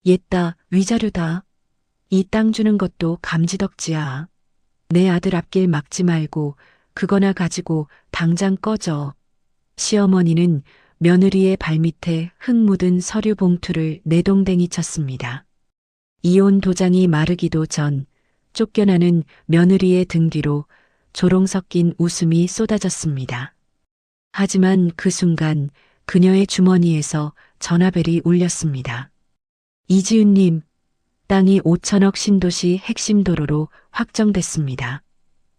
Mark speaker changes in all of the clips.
Speaker 1: 옛다, 위자료다. 이 땅 주는 것도 감지덕지야. 내 아들 앞길 막지 말고 그거나 가지고 당장 꺼져. 시어머니는 며느리의 발밑에 흙 묻은 서류 봉투를 내동댕이 쳤습니다. 이혼 도장이 마르기도 전 쫓겨나는 며느리의 등 뒤로 조롱 섞인 웃음이 쏟아졌습니다. 하지만 그 순간 그녀의 주머니에서 전화벨이 울렸습니다. 이지은님, 땅이 5천억 신도시 핵심 도로로 확정됐습니다.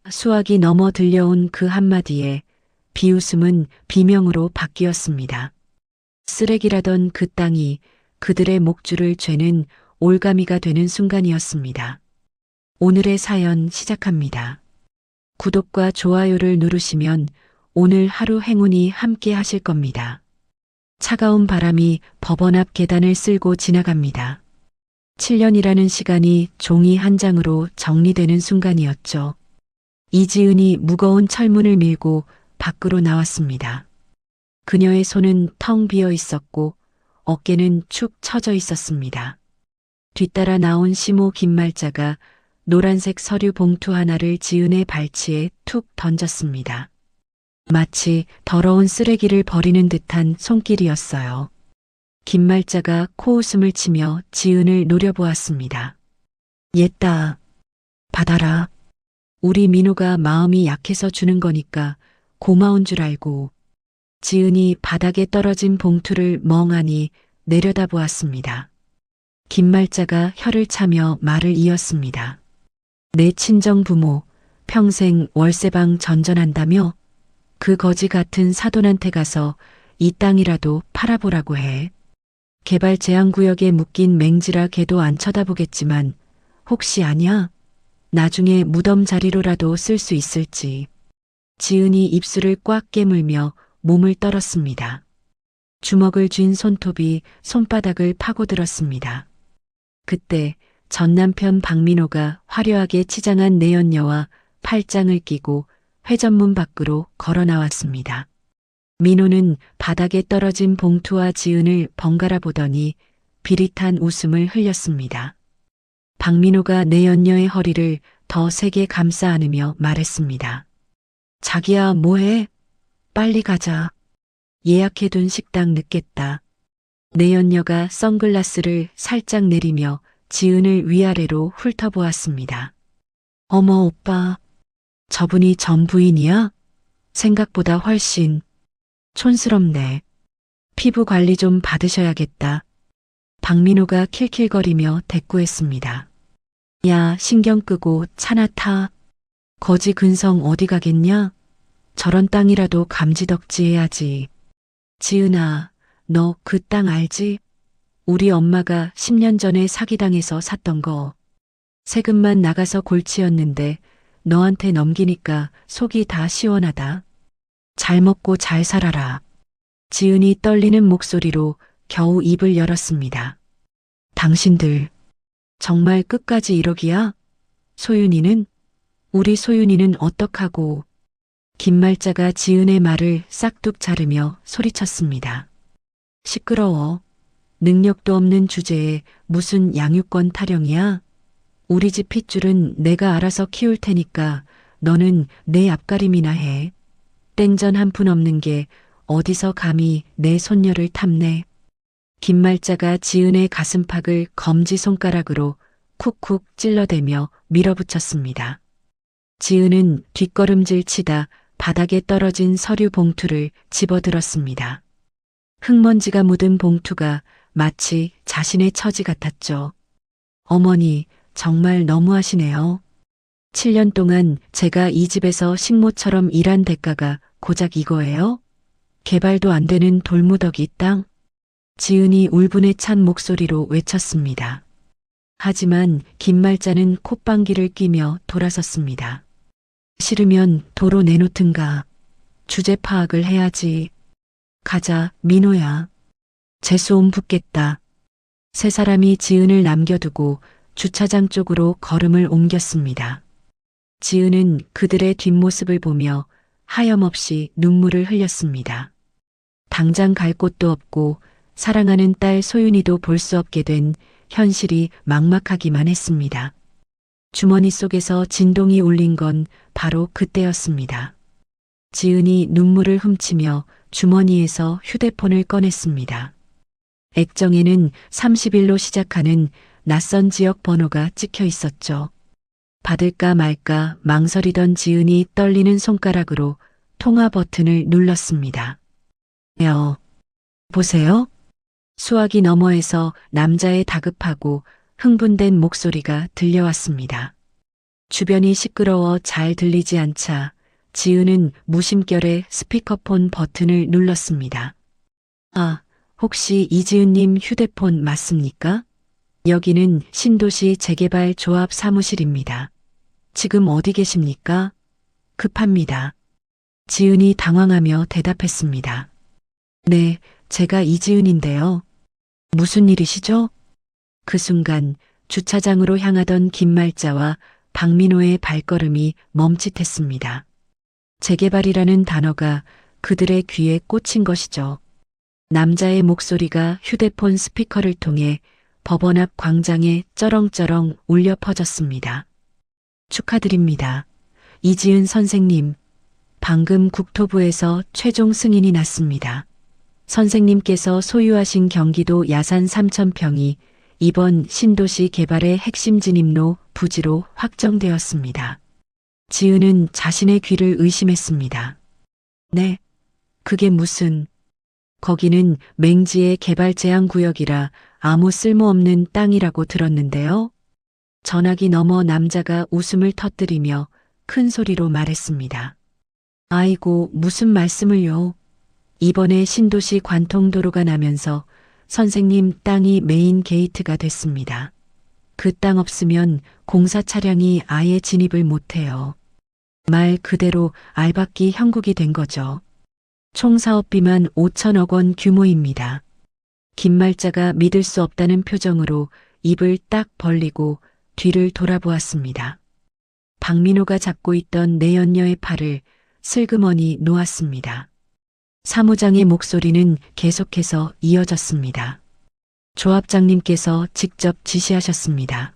Speaker 1: 수학이 넘어 들려온 그 한마디에 비웃음은 비명으로 바뀌었습니다. 쓰레기라던 그 땅이 그들의 목줄을 죄는 올가미가 되는 순간이었습니다. 오늘의 사연 시작합니다. 구독과 좋아요를 누르시면 오늘 하루 행운이 함께 하실 겁니다. 차가운 바람이 법원 앞 계단을 쓸고 지나갑니다. 7년이라는 시간이 종이 한 장으로 정리되는 순간이었죠. 이지은이 무거운 철문을 밀고 밖으로 나왔습니다. 그녀의 손은 텅 비어 있었고 어깨는 축 처져 있었습니다. 뒤따라 나온 시모 김말자가 노란색 서류 봉투 하나를 지은의 발치에 툭 던졌습니다. 마치 더러운 쓰레기를 버리는 듯한 손길이었어요. 김말자가 코웃음을 치며 지은을 노려보았습니다. 옛다. 받아라. 우리 민호가 마음이 약해서 주는 거니까 고마운 줄 알고. 지은이 바닥에 떨어진 봉투를 멍하니 내려다보았습니다. 김말자가 혀를 차며 말을 이었습니다. 내 친정 부모 평생 월세방 전전한다며? 그 거지 같은 사돈한테 가서 이 땅이라도 팔아보라고 해. 개발 제한구역에 묶인 맹지라 걔도 안 쳐다보겠지만 혹시 아냐? 나중에 무덤 자리로라도 쓸 수 있을지. 지은이 입술을 꽉 깨물며 몸을 떨었습니다. 주먹을 쥔 손톱이 손바닥을 파고들었습니다. 그때 전 남편 박민호가 화려하게 치장한 내연녀와 팔짱을 끼고 회전문 밖으로 걸어 나왔습니다. 민호는 바닥에 떨어진 봉투와 지은을 번갈아 보더니 비릿한 웃음을 흘렸습니다. 박민호가 내연녀의 허리를 더 세게 감싸 안으며 말했습니다. 자기야, 뭐해? 빨리 가자. 예약해둔 식당 늦겠다. 내연녀가 선글라스를 살짝 내리며 지은을 위아래로 훑어보았습니다. 어머, 오빠. 저분이 전 부인이야? 생각보다 훨씬 촌스럽네. 피부 관리 좀 받으셔야겠다. 박민호가 킬킬거리며 대꾸했습니다. 야, 신경 끄고 차나 타. 거지 근성 어디 가겠냐? 저런 땅이라도 감지덕지 해야지. 지은아, 너 그 땅 알지? 우리 엄마가 10년 전에 사기당해서 샀던 거. 세금만 나가서 골치였는데 너한테 넘기니까 속이 다 시원하다. 잘 먹고 잘 살아라. 지은이 떨리는 목소리로 겨우 입을 열었습니다. 당신들 정말 끝까지 이러기야? 소윤이는? 우리 소윤이는 어떡하고? 김말자가 지은의 말을 싹둑 자르며 소리쳤습니다. 시끄러워. 능력도 없는 주제에 무슨 양육권 타령이야? 우리 집 핏줄은 내가 알아서 키울 테니까 너는 내 앞가림이나 해. 땡전 한 푼 없는 게 어디서 감히 내 손녀를 탐내. 김말자가 지은의 가슴팍을 검지손가락으로 쿡쿡 찔러대며 밀어붙였습니다. 지은은 뒷걸음질 치다 바닥에 떨어진 서류 봉투를 집어들었습니다. 흙먼지가 묻은 봉투가 마치 자신의 처지 같았죠. 어머니, 정말 너무하시네요. 7년 동안 제가 이 집에서 식모처럼 일한 대가가 고작 이거예요? 개발도 안 되는 돌무더기 땅? 지은이 울분에 찬 목소리로 외쳤습니다. 하지만 김말자는 콧방귀를 뀌며 돌아섰습니다. 싫으면 도로 내놓든가. 주제 파악을 해야지. 가자, 민호야. 재수옴 붙겠다. 세 사람이 지은을 남겨두고 주차장 쪽으로 걸음을 옮겼습니다. 지은은 그들의 뒷모습을 보며 하염없이 눈물을 흘렸습니다. 당장 갈 곳도 없고 사랑하는 딸 소윤이도 볼 수 없게 된 현실이 막막하기만 했습니다. 주머니 속에서 진동이 울린 건 바로 그때였습니다. 지은이 눈물을 훔치며 주머니에서 휴대폰을 꺼냈습니다. 액정에는 30일로 시작하는 낯선 지역 번호가 찍혀 있었죠. 받을까 말까 망설이던 지은이 떨리는 손가락으로 통화 버튼을 눌렀습니다. 보세요. 수화기 너머에서 남자의 다급하고 흥분된 목소리가 들려왔습니다. 주변이 시끄러워 잘 들리지 않자 지은은 무심결에 스피커폰 버튼을 눌렀습니다. 혹시 이지은님 휴대폰 맞습니까? 여기는 신도시 재개발 조합 사무실입니다. 지금 어디 계십니까? 급합니다. 지은이 당황하며 대답했습니다. 네, 제가 이지은인데요. 무슨 일이시죠? 그 순간 주차장으로 향하던 김말자와 박민호의 발걸음이 멈칫했습니다. 재개발이라는 단어가 그들의 귀에 꽂힌 것이죠. 남자의 목소리가 휴대폰 스피커를 통해 법원 앞 광장에 쩌렁쩌렁 울려 퍼졌습니다. 축하드립니다. 이지은 선생님, 방금 국토부에서 최종 승인이 났습니다. 선생님께서 소유하신 경기도 야산 3,000평이 이번 신도시 개발의 핵심 진입로 부지로 확정되었습니다. 지은은 자신의 귀를 의심했습니다. 네, 그게 무슨... 거기는 맹지의 개발 제한 구역이라 아무 쓸모없는 땅이라고 들었는데요. 전화기 너머 남자가 웃음을 터뜨리며 큰 소리로 말했습니다. 아이고, 무슨 말씀을요. 이번에 신도시 관통도로가 나면서 선생님 땅이 메인 게이트가 됐습니다. 그 땅 없으면 공사 차량이 아예 진입을 못해요. 말 그대로 알박기 형국이 된 거죠. 총 사업비만 5천억 원 규모입니다. 김말자가 믿을 수 없다는 표정으로 입을 딱 벌리고 뒤를 돌아보았습니다. 박민호가 잡고 있던 내연녀의 팔을 슬그머니 놓았습니다. 사무장의 목소리는 계속해서 이어졌습니다. 조합장님께서 직접 지시하셨습니다.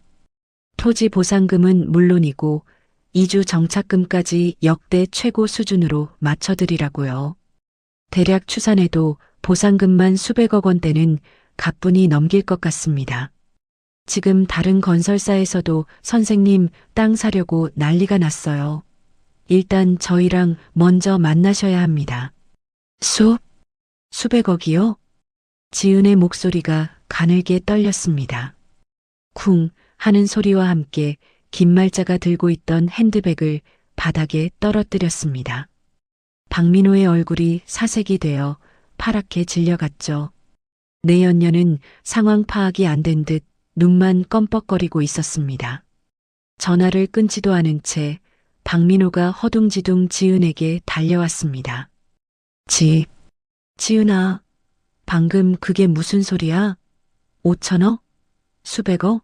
Speaker 1: 토지 보상금은 물론이고 2주 정착금까지 역대 최고 수준으로 맞춰드리라고요. 대략 추산해도 보상금만 수백억 원대는 가뿐히 넘길 것 같습니다. 지금 다른 건설사에서도 선생님 땅 사려고 난리가 났어요. 일단 저희랑 먼저 만나셔야 합니다. 수백억이요? 지은의 목소리가 가늘게 떨렸습니다. 쿵 하는 소리와 함께 김말자가 들고 있던 핸드백을 바닥에 떨어뜨렸습니다. 박민호의 얼굴이 사색이 되어 파랗게 질려갔죠. 내연녀는 상황 파악이 안 된 듯 눈만 껌뻑거리고 있었습니다. 전화를 끊지도 않은 채 박민호가 허둥지둥 지은에게 달려왔습니다. 지은아, 방금 그게 무슨 소리야? 5천억? 수백억?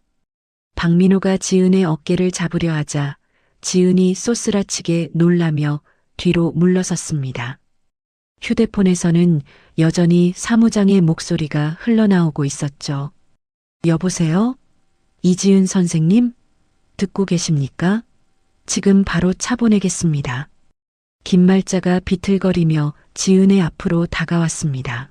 Speaker 1: 박민호가 지은의 어깨를 잡으려 하자 지은이 쏘스라치게 놀라며 뒤로 물러섰습니다. 휴대폰에서는 여전히 사무장의 목소리가 흘러나오고 있었죠. 여보세요? 이지은 선생님? 듣고 계십니까? 지금 바로 차 보내겠습니다. 김말자가 비틀거리며 지은의 앞으로 다가왔습니다.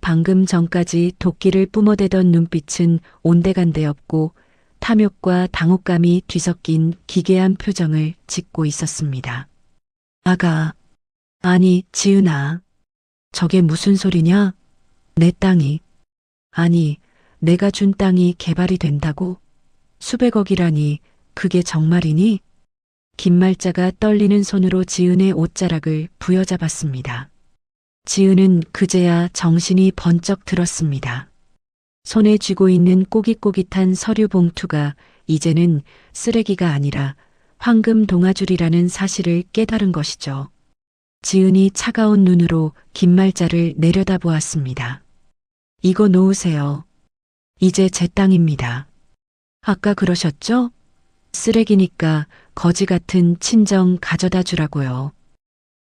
Speaker 1: 방금 전까지 도끼를 뿜어대던 눈빛은 온데간데 없고 탐욕과 당혹감이 뒤섞인 기괴한 표정을 짓고 있었습니다. 아니, 지은아. 저게 무슨 소리냐? 내 땅이. 아니, 내가 준 땅이 개발이 된다고? 수백억이라니, 그게 정말이니? 김말자가 떨리는 손으로 지은의 옷자락을 부여잡았습니다. 지은은 그제야 정신이 번쩍 들었습니다. 손에 쥐고 있는 꼬깃꼬깃한 서류 봉투가 이제는 쓰레기가 아니라 황금 동아줄이라는 사실을 깨달은 것이죠. 지은이 차가운 눈으로 김말자를 내려다보았습니다. 이거 놓으세요. 이제 제 땅입니다. 아까 그러셨죠? 쓰레기니까 거지 같은 친정 가져다 주라고요.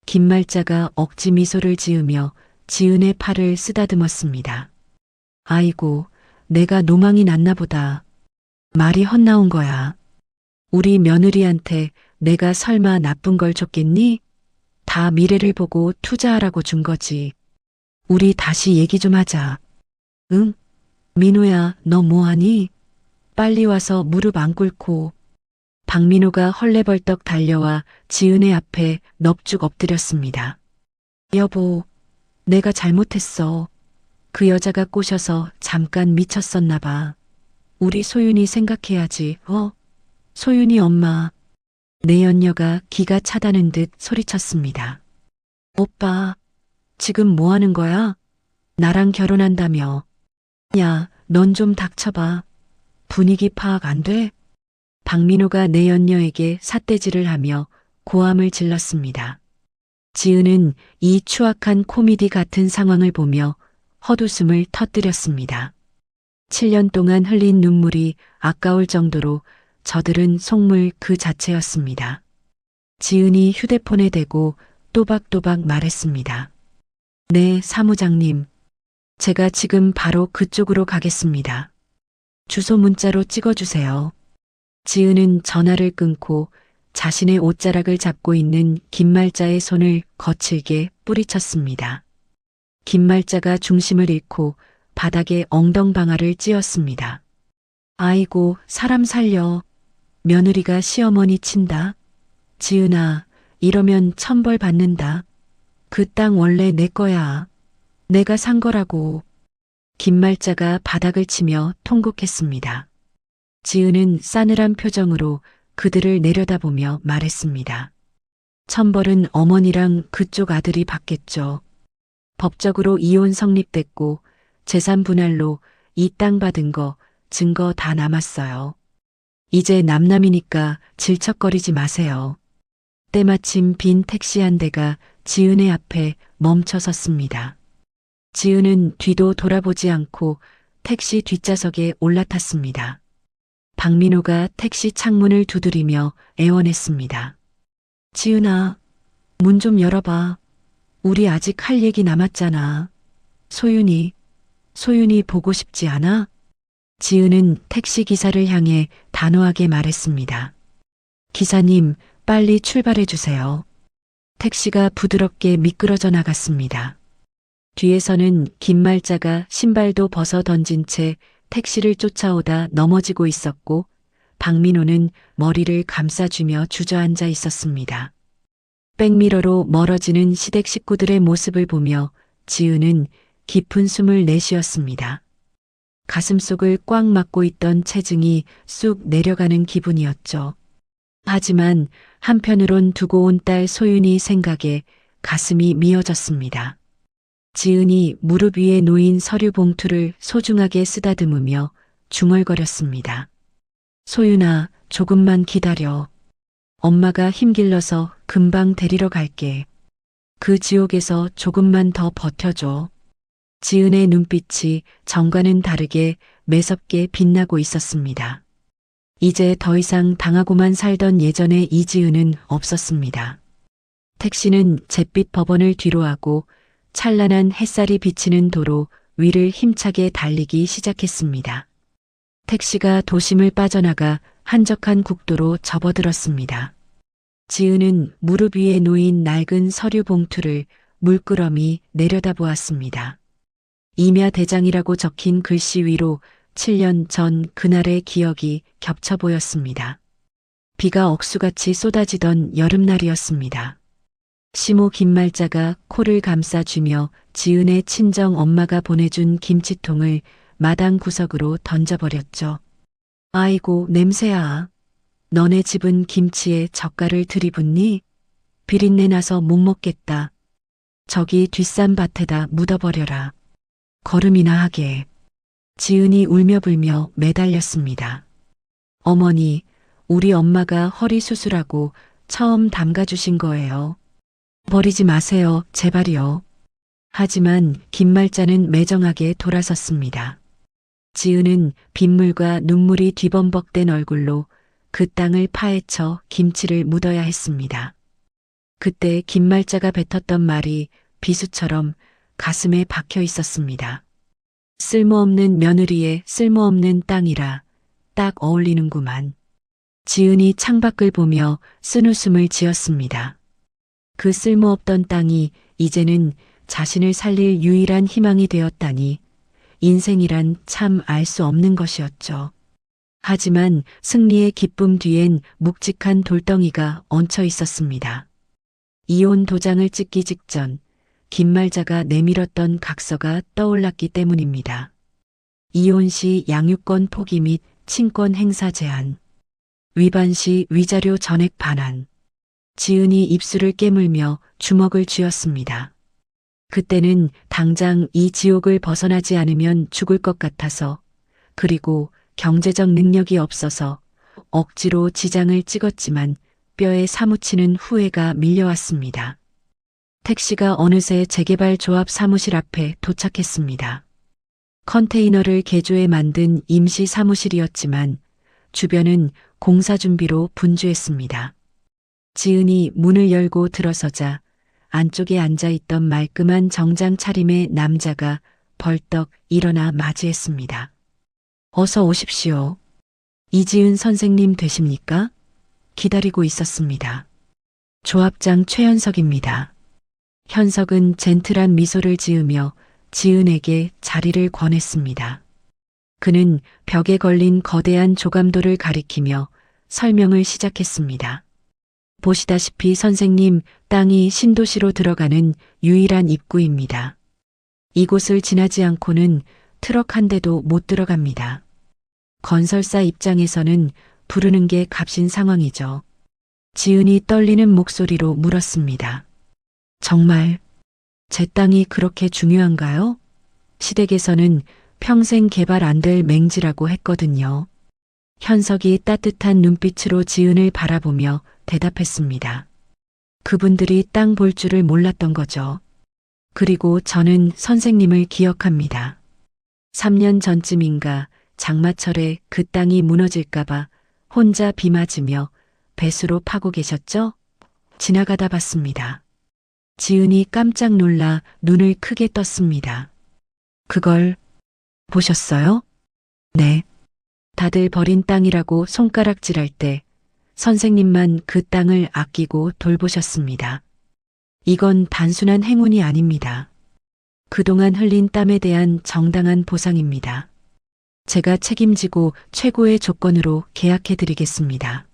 Speaker 1: 김말자가 억지 미소를 지으며 지은의 팔을 쓰다듬었습니다. 아이고, 내가 노망이 났나 보다. 말이 헛나온 거야. 우리 며느리한테 내가 설마 나쁜 걸 줬겠니? 다 미래를 보고 투자하라고 준 거지. 우리 다시 얘기 좀 하자. 응? 민호야, 너 뭐하니? 빨리 와서 무릎 안 꿇고. 박민호가 헐레벌떡 달려와 지은의 앞에 넙죽 엎드렸습니다. 여보, 내가 잘못했어. 그 여자가 꼬셔서 잠깐 미쳤었나 봐. 우리 소윤이 생각해야지, 소윤이 엄마. 내연녀가 기가 차다는 듯 소리쳤습니다. 오빠, 지금 뭐 하는 거야? 나랑 결혼한다며. 야, 넌 좀 닥쳐봐. 분위기 파악 안 돼? 박민호가 내연녀에게 삿대질을 하며 고함을 질렀습니다. 지은은 이 추악한 코미디 같은 상황을 보며 헛웃음을 터뜨렸습니다. 7년 동안 흘린 눈물이 아까울 정도로 저들은 속물 그 자체였습니다. 지은이 휴대폰에 대고 또박또박 말했습니다. 네, 사무장님. 제가 지금 바로 그쪽으로 가겠습니다. 주소 문자로 찍어주세요. 지은은 전화를 끊고 자신의 옷자락을 잡고 있는 김말자의 손을 거칠게 뿌리쳤습니다. 김말자가 중심을 잃고 바닥에 엉덩방아를 찧었습니다. 아이고, 사람 살려. 며느리가 시어머니 친다. 지은아, 이러면 천벌 받는다. 그 땅 원래 내 거야. 내가 산 거라고. 김말자가 바닥을 치며 통곡했습니다. 지은은 싸늘한 표정으로 그들을 내려다보며 말했습니다. 천벌은 어머니랑 그쪽 아들이 받겠죠. 법적으로 이혼 성립됐고 재산 분할로 이 땅 받은 거 증거 다 남았어요. 이제 남남이니까 질척거리지 마세요. 때마침 빈 택시 한 대가 지은의 앞에 멈춰 섰습니다. 지은은 뒤도 돌아보지 않고 택시 뒷좌석에 올라탔습니다. 박민호가 택시 창문을 두드리며 애원했습니다. 지은아, 문 좀 열어봐. 우리 아직 할 얘기 남았잖아. 소윤이 보고 싶지 않아? 지은은 택시 기사를 향해 단호하게 말했습니다. 기사님, 빨리 출발해 주세요. 택시가 부드럽게 미끄러져 나갔습니다. 뒤에서는 김말자가 신발도 벗어 던진 채 택시를 쫓아오다 넘어지고 있었고 박민호는 머리를 감싸주며 주저앉아 있었습니다. 백미러로 멀어지는 시댁 식구들의 모습을 보며 지은은 깊은 숨을 내쉬었습니다. 가슴속을 꽉 막고 있던 체증이 쑥 내려가는 기분이었죠. 하지만 한편으론 두고 온 딸 소윤이 생각에 가슴이 미어졌습니다. 지은이 무릎 위에 놓인 서류 봉투를 소중하게 쓰다듬으며 중얼거렸습니다. 소윤아, 조금만 기다려. 엄마가 힘길러서 금방 데리러 갈게. 그 지옥에서 조금만 더 버텨줘. 지은의 눈빛이 전과는 다르게 매섭게 빛나고 있었습니다. 이제 더 이상 당하고만 살던 예전의 이지은은 없었습니다. 택시는 잿빛 법원을 뒤로하고 찬란한 햇살이 비치는 도로 위를 힘차게 달리기 시작했습니다. 택시가 도심을 빠져나가 한적한 국도로 접어들었습니다. 지은은 무릎 위에 놓인 낡은 서류 봉투를 물끄러미 내려다보았습니다. 임야대장이라고 적힌 글씨 위로 7년 전 그날의 기억이 겹쳐 보였습니다. 비가 억수같이 쏟아지던 여름날이었습니다. 시모 김말자가 코를 감싸주며 지은의 친정 엄마가 보내준 김치통을 마당 구석으로 던져버렸죠. 아이고, 냄새야. 너네 집은 김치에 젓갈을 들이붓니? 비린내 나서 못 먹겠다. 저기 뒷산밭에다 묻어버려라. 거름이나 하게. 지은이 울며 불며 매달렸습니다. 어머니, 우리 엄마가 허리 수술하고 처음 담가주신 거예요. 버리지 마세요, 제발요. 하지만 김말자는 매정하게 돌아섰습니다. 지은은 빗물과 눈물이 뒤범벅된 얼굴로 그 땅을 파헤쳐 김치를 묻어야 했습니다. 그때 김말자가 뱉었던 말이 비수처럼 가슴에 박혀 있었습니다. 쓸모없는 며느리의 쓸모없는 땅이라 딱 어울리는구만. 지은이 창밖을 보며 쓴웃음을 지었습니다. 그 쓸모없던 땅이 이제는 자신을 살릴 유일한 희망이 되었다니 인생이란 참 알 수 없는 것이었죠. 하지만 승리의 기쁨 뒤엔 묵직한 돌덩이가 얹혀 있었습니다. 이혼 도장을 찍기 직전 김말자가 내밀었던 각서가 떠올랐기 때문입니다. 이혼 시 양육권 포기 및 친권 행사 제한, 위반 시 위자료 전액 반환. 지은이 입술을 깨물며 주먹을 쥐었습니다. 그때는 당장 이 지옥을 벗어나지 않으면 죽을 것 같아서, 그리고 경제적 능력이 없어서 억지로 지장을 찍었지만 뼈에 사무치는 후회가 밀려왔습니다. 택시가 어느새 재개발 조합 사무실 앞에 도착했습니다. 컨테이너를 개조해 만든 임시 사무실이었지만 주변은 공사 준비로 분주했습니다. 지은이 문을 열고 들어서자 안쪽에 앉아있던 말끔한 정장 차림의 남자가 벌떡 일어나 맞이했습니다. 어서 오십시오. 이지은 선생님 되십니까? 기다리고 있었습니다. 조합장 최현석입니다. 현석은 젠틀한 미소를 지으며 지은에게 자리를 권했습니다. 그는 벽에 걸린 거대한 조감도를 가리키며 설명을 시작했습니다. 보시다시피 선생님, 땅이 신도시로 들어가는 유일한 입구입니다. 이곳을 지나지 않고는 트럭 한 대도 못 들어갑니다. 건설사 입장에서는 부르는 게 값인 상황이죠. 지은이 떨리는 목소리로 물었습니다. 정말 제 땅이 그렇게 중요한가요? 시댁에서는 평생 개발 안 될 맹지라고 했거든요. 현석이 따뜻한 눈빛으로 지은을 바라보며 대답했습니다. 그분들이 땅 볼 줄을 몰랐던 거죠. 그리고 저는 선생님을 기억합니다. 3년 전쯤인가 장마철에 그 땅이 무너질까봐 혼자 비 맞으며 배수로 파고 계셨죠? 지나가다 봤습니다. 지은이 깜짝 놀라 눈을 크게 떴습니다. 그걸 보셨어요? 네. 다들 버린 땅이라고 손가락질할 때 선생님만 그 땅을 아끼고 돌보셨습니다. 이건 단순한 행운이 아닙니다. 그동안 흘린 땀에 대한 정당한 보상입니다. 제가 책임지고 최고의 조건으로 계약해드리겠습니다.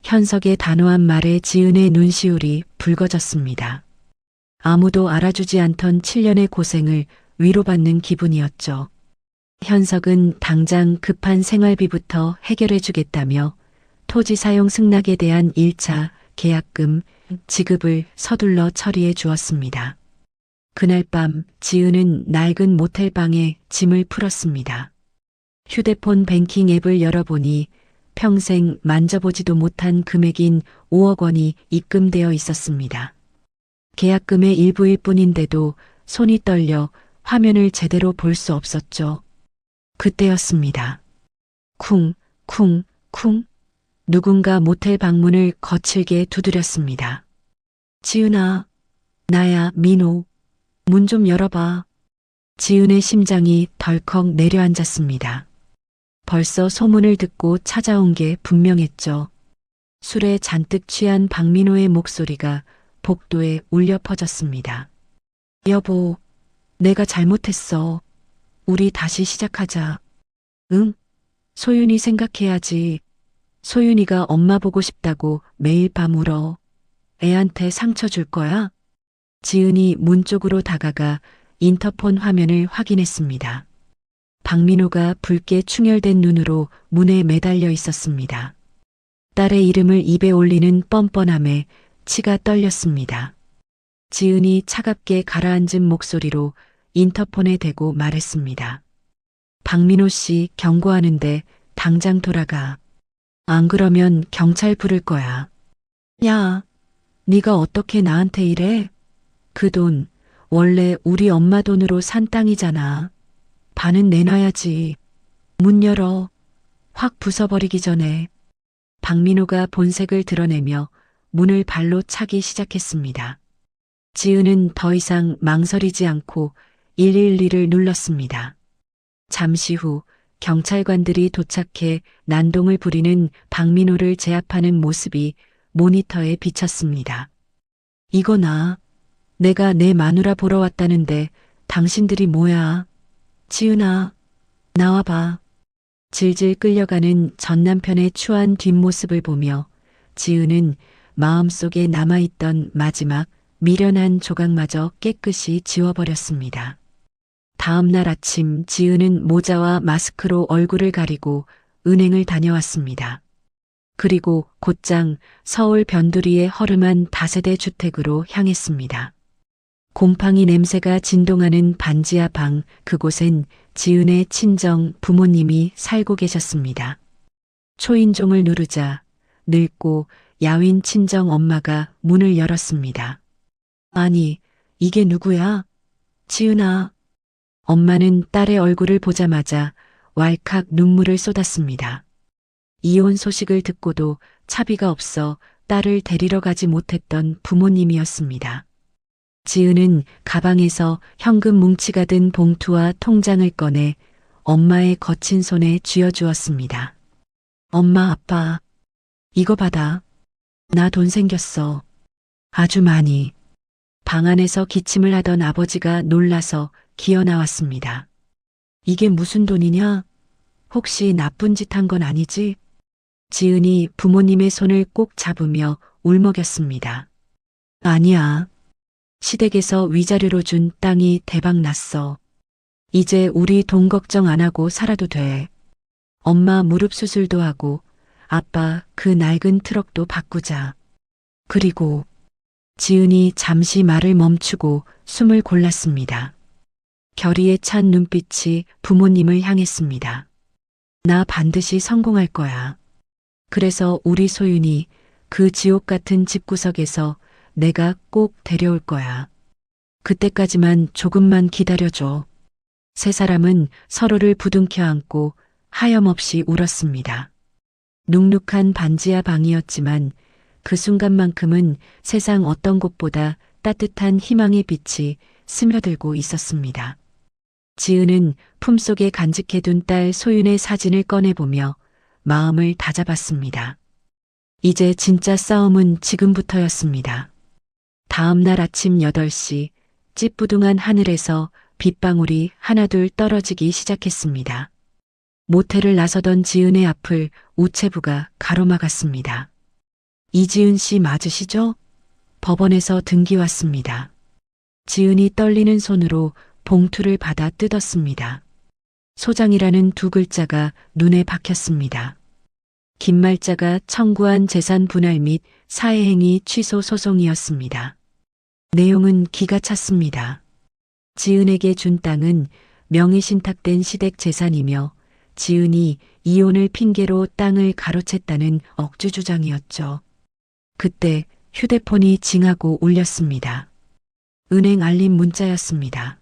Speaker 1: 현석의 단호한 말에 지은의 눈시울이 붉어졌습니다. 아무도 알아주지 않던 7년의 고생을 위로받는 기분이었죠. 현석은 당장 급한 생활비부터 해결해주겠다며 토지 사용 승낙에 대한 1차 계약금 지급을 서둘러 처리해 주었습니다. 그날 밤 지은은 낡은 모텔방에 짐을 풀었습니다. 휴대폰 뱅킹 앱을 열어보니 평생 만져보지도 못한 금액인 5억 원이 입금되어 있었습니다. 계약금의 일부일 뿐인데도 손이 떨려 화면을 제대로 볼 수 없었죠. 그때였습니다. 쿵, 쿵, 쿵. 누군가 모텔 방문을 거칠게 두드렸습니다. 지은아, 나야, 민호. 문 좀 열어봐. 지은의 심장이 덜컥 내려앉았습니다. 벌써 소문을 듣고 찾아온 게 분명했죠. 술에 잔뜩 취한 박민호의 목소리가 복도에 울려 퍼졌습니다. 여보, 내가 잘못했어. 우리 다시 시작하자. 응? 소윤이 생각해야지. 소윤이가 엄마 보고 싶다고 매일 밤 울어. 애한테 상처 줄 거야? 지은이 문 쪽으로 다가가 인터폰 화면을 확인했습니다. 박민호가 붉게 충혈된 눈으로 문에 매달려 있었습니다. 딸의 이름을 입에 올리는 뻔뻔함에 치가 떨렸습니다. 지은이 차갑게 가라앉은 목소리로 인터폰에 대고 말했습니다. 박민호 씨 경고하는데 당장 돌아가. 안 그러면 경찰 부를 거야. 야, 네가 어떻게 나한테 이래? 그 돈 원래 우리 엄마 돈으로 산 땅이잖아. 반은 내놔야지. 문 열어. 확 부숴버리기 전에. 박민호가 본색을 드러내며 문을 발로 차기 시작했습니다. 지은은 더 이상 망설이지 않고 112를 눌렀습니다. 잠시 후 경찰관들이 도착해 난동을 부리는 박민호를 제압하는 모습이 모니터에 비쳤습니다. 이거나 내가 내 마누라 보러 왔다는데 당신들이 뭐야? 지은아, 나와봐. 질질 끌려가는 전 남편의 추한 뒷모습을 보며 지은은 마음속에 남아있던 마지막 미련한 조각마저 깨끗이 지워버렸습니다. 다음 날 아침 지은은 모자와 마스크로 얼굴을 가리고 은행을 다녀왔습니다. 그리고 곧장 서울 변두리의 허름한 다세대 주택으로 향했습니다. 곰팡이 냄새가 진동하는 반지하 방, 그곳엔 지은의 친정 부모님이 살고 계셨습니다. 초인종을 누르자 늙고 야윈 친정 엄마가 문을 열었습니다. 아니, 이게 누구야? 지은아. 엄마는 딸의 얼굴을 보자마자 왈칵 눈물을 쏟았습니다. 이혼 소식을 듣고도 차비가 없어 딸을 데리러 가지 못했던 부모님이었습니다. 지은은 가방에서 현금 뭉치가 든 봉투와 통장을 꺼내 엄마의 거친 손에 쥐어주었습니다. 엄마, 아빠, 이거 받아. 나 돈 생겼어. 아주 많이. 방 안에서 기침을 하던 아버지가 놀라서 기어 나왔습니다. 이게 무슨 돈이냐? 혹시 나쁜 짓 한 건 아니지? 지은이 부모님의 손을 꼭 잡으며 울먹였습니다. 아니야. 시댁에서 위자료로 준 땅이 대박 났어. 이제 우리 돈 걱정 안 하고 살아도 돼. 엄마 무릎 수술도 하고 아빠 그 낡은 트럭도 바꾸자. 그리고 지은이 잠시 말을 멈추고 숨을 골랐습니다. 결의에 찬 눈빛이 부모님을 향했습니다. 나 반드시 성공할 거야. 그래서 우리 소윤이 그 지옥 같은 집구석에서 내가 꼭 데려올 거야. 그때까지만 조금만 기다려줘. 세 사람은 서로를 부둥켜 안고 하염없이 울었습니다. 눅눅한 반지하 방이었지만 그 순간만큼은 세상 어떤 곳보다 따뜻한 희망의 빛이 스며들고 있었습니다. 지은은 품속에 간직해둔 딸 소윤의 사진을 꺼내보며 마음을 다잡았습니다. 이제 진짜 싸움은 지금부터였습니다. 다음 날 아침 8시 찌뿌둥한 하늘에서 빗방울이 하나둘 떨어지기 시작했습니다. 모텔을 나서던 지은의 앞을 우체부가 가로막았습니다. 이지은 씨 맞으시죠? 법원에서 등기 왔습니다. 지은이 떨리는 손으로 봉투를 받아 뜯었습니다. 소장이라는 두 글자가 눈에 박혔습니다. 긴 말자가 청구한 재산 분할 및 사회행위 취소 소송이었습니다. 내용은 기가 찼습니다. 지은에게 준 땅은 명의신탁된 시댁 재산이며 지은이 이혼을 핑계로 땅을 가로챘다는 억지 주장이었죠. 그때 휴대폰이 징하고 울렸습니다. 은행 알림 문자였습니다.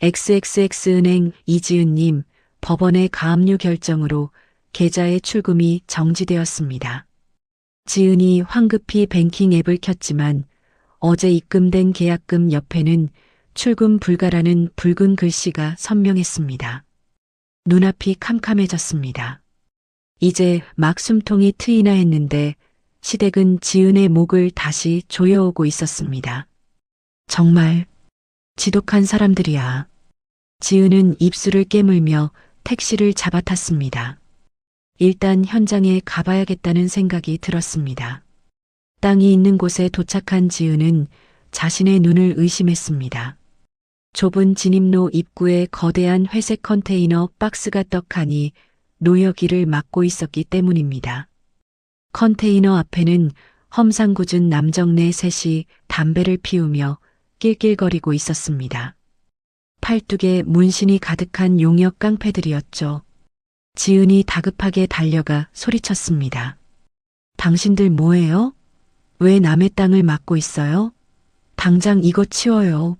Speaker 1: XXX은행 이지은님, 법원의 가압류 결정으로 계좌의 출금이 정지되었습니다. 지은이 황급히 뱅킹 앱을 켰지만 어제 입금된 계약금 옆에는 출금 불가라는 붉은 글씨가 선명했습니다. 눈앞이 캄캄해졌습니다. 이제 막 숨통이 트이나 했는데 시댁은 지은의 목을 다시 조여오고 있었습니다. 정말 지독한 사람들이야. 지은은 입술을 깨물며 택시를 잡아탔습니다. 일단 현장에 가봐야겠다는 생각이 들었습니다. 땅이 있는 곳에 도착한 지은은 자신의 눈을 의심했습니다. 좁은 진입로 입구에 거대한 회색 컨테이너 박스가 떡하니 노여기를 막고 있었기 때문입니다. 컨테이너 앞에는 험상궂은 남정네 셋이 담배를 피우며 낄낄거리고 있었습니다. 팔뚝에 문신이 가득한 용역 깡패들이었죠. 지은이 다급하게 달려가 소리쳤습니다. 당신들 뭐예요? 왜 남의 땅을 막고 있어요? 당장 이거 치워요.